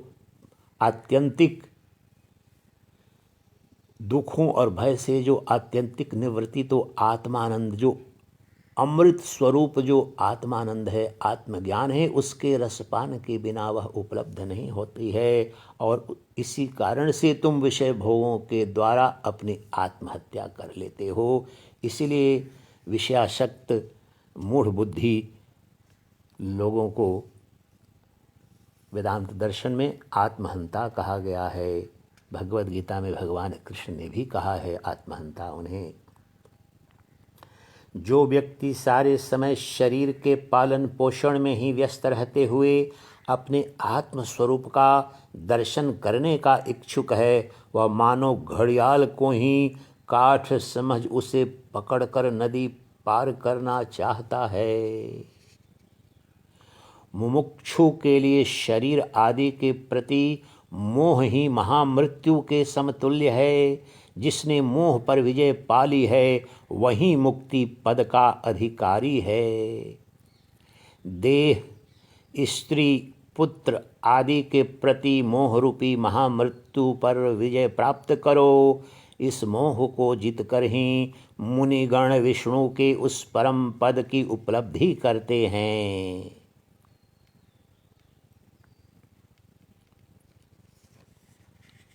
आत्यंतिक दुखों और भय से जो आत्यंतिक निवृत्ति, तो आत्मानंद, जो अमृत स्वरूप जो आत्मानंद है, आत्मज्ञान है, उसके रसपान के बिना वह उपलब्ध नहीं होती है। और इसी कारण से तुम विषय भोगों के द्वारा अपनी आत्महत्या कर लेते हो। इसलिए विषयासक्त मूढ़ बुद्धि लोगों को वेदांत दर्शन में आत्महंता कहा गया है। भगवद गीता में भगवान कृष्ण ने भी कहा है आत्महंता उन्हें। जो व्यक्ति सारे समय शरीर के पालन पोषण में ही व्यस्त रहते हुए अपने आत्म स्वरूप का दर्शन करने का इच्छुक है, वह मानो घड़ियाल को ही काठ समझ उसे पकड़कर नदी पार करना चाहता है। मुमुक्षु के लिए शरीर आदि के प्रति मोह ही महामृत्यु के समतुल्य है। जिसने मोह पर विजय पा ली है वही मुक्ति पद का अधिकारी है। देह, स्त्री, पुत्र आदि के प्रति मोह रूपी महामृत्यु पर विजय प्राप्त करो। इस मोह को जीतकर ही मुनिगण विष्णु के उस परम पद की उपलब्धि करते हैं।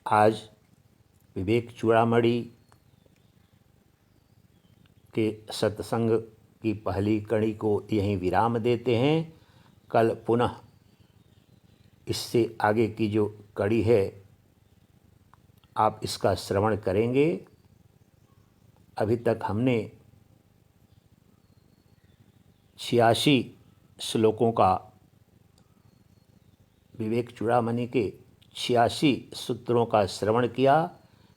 आज विवेक चूड़ामणि के सत्संग की पहली कड़ी को यहीं विराम देते हैं। कल पुनः इससे आगे की जो कड़ी है आप इसका श्रवण करेंगे। अभी तक हमने 86 श्लोकों का, विवेक चूड़ामणि के 86 सूत्रों का श्रवण किया।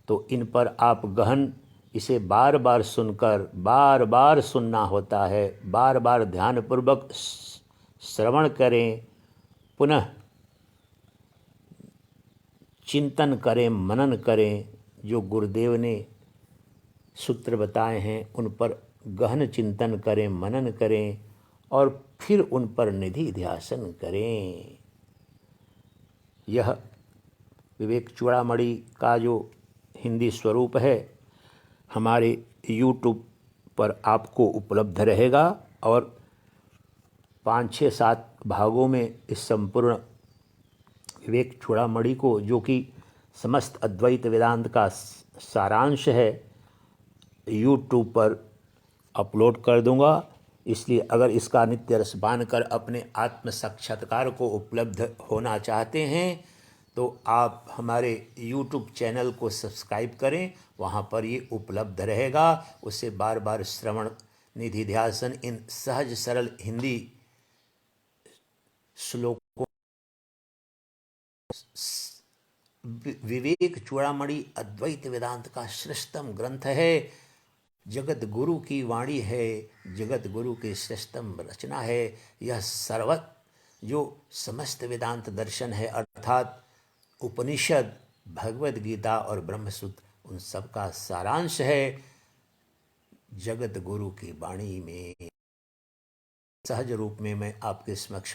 तो इन पर आप गहन इसे बार बार सुनकर, बार बार सुनना होता है, बार बार ध्यानपूर्वक श्रवण करें, पुनः चिंतन करें, मनन करें। जो गुरुदेव ने सूत्र बताए हैं उन पर गहन चिंतन करें, मनन करें और फिर उन पर निधि ध्यासन करें। यह विवेक चूड़ामणि का जो हिंदी स्वरूप है हमारे YouTube पर आपको उपलब्ध रहेगा और 5, 6, 7 भागों में इस संपूर्ण विवेक चूड़ामणि को, जो कि समस्त अद्वैत वेदांत का सारांश है, YouTube पर अपलोड कर दूंगा। इसलिए अगर इसका नित्य रसपान कर अपने आत्म साक्षात्कार को उपलब्ध होना चाहते हैं तो आप हमारे YouTube चैनल को सब्सक्राइब करें, वहाँ पर ये उपलब्ध रहेगा। उससे बार बार श्रवण, निधि ध्यासन इन सहज सरल हिंदी श्लोकों। विवेक चूड़ामणि अद्वैत वेदांत का श्रेष्ठतम ग्रंथ है, जगत गुरु की वाणी है, जगत गुरु की श्रेष्ठतम रचना है। यह सर्वत जो समस्त वेदांत दर्शन है अर्थात उपनिषद, भगवद गीता और ब्रह्मसूत्र, उन सब का सारांश है जगत गुरु की वाणी में। सहज रूप में मैं आपके समक्ष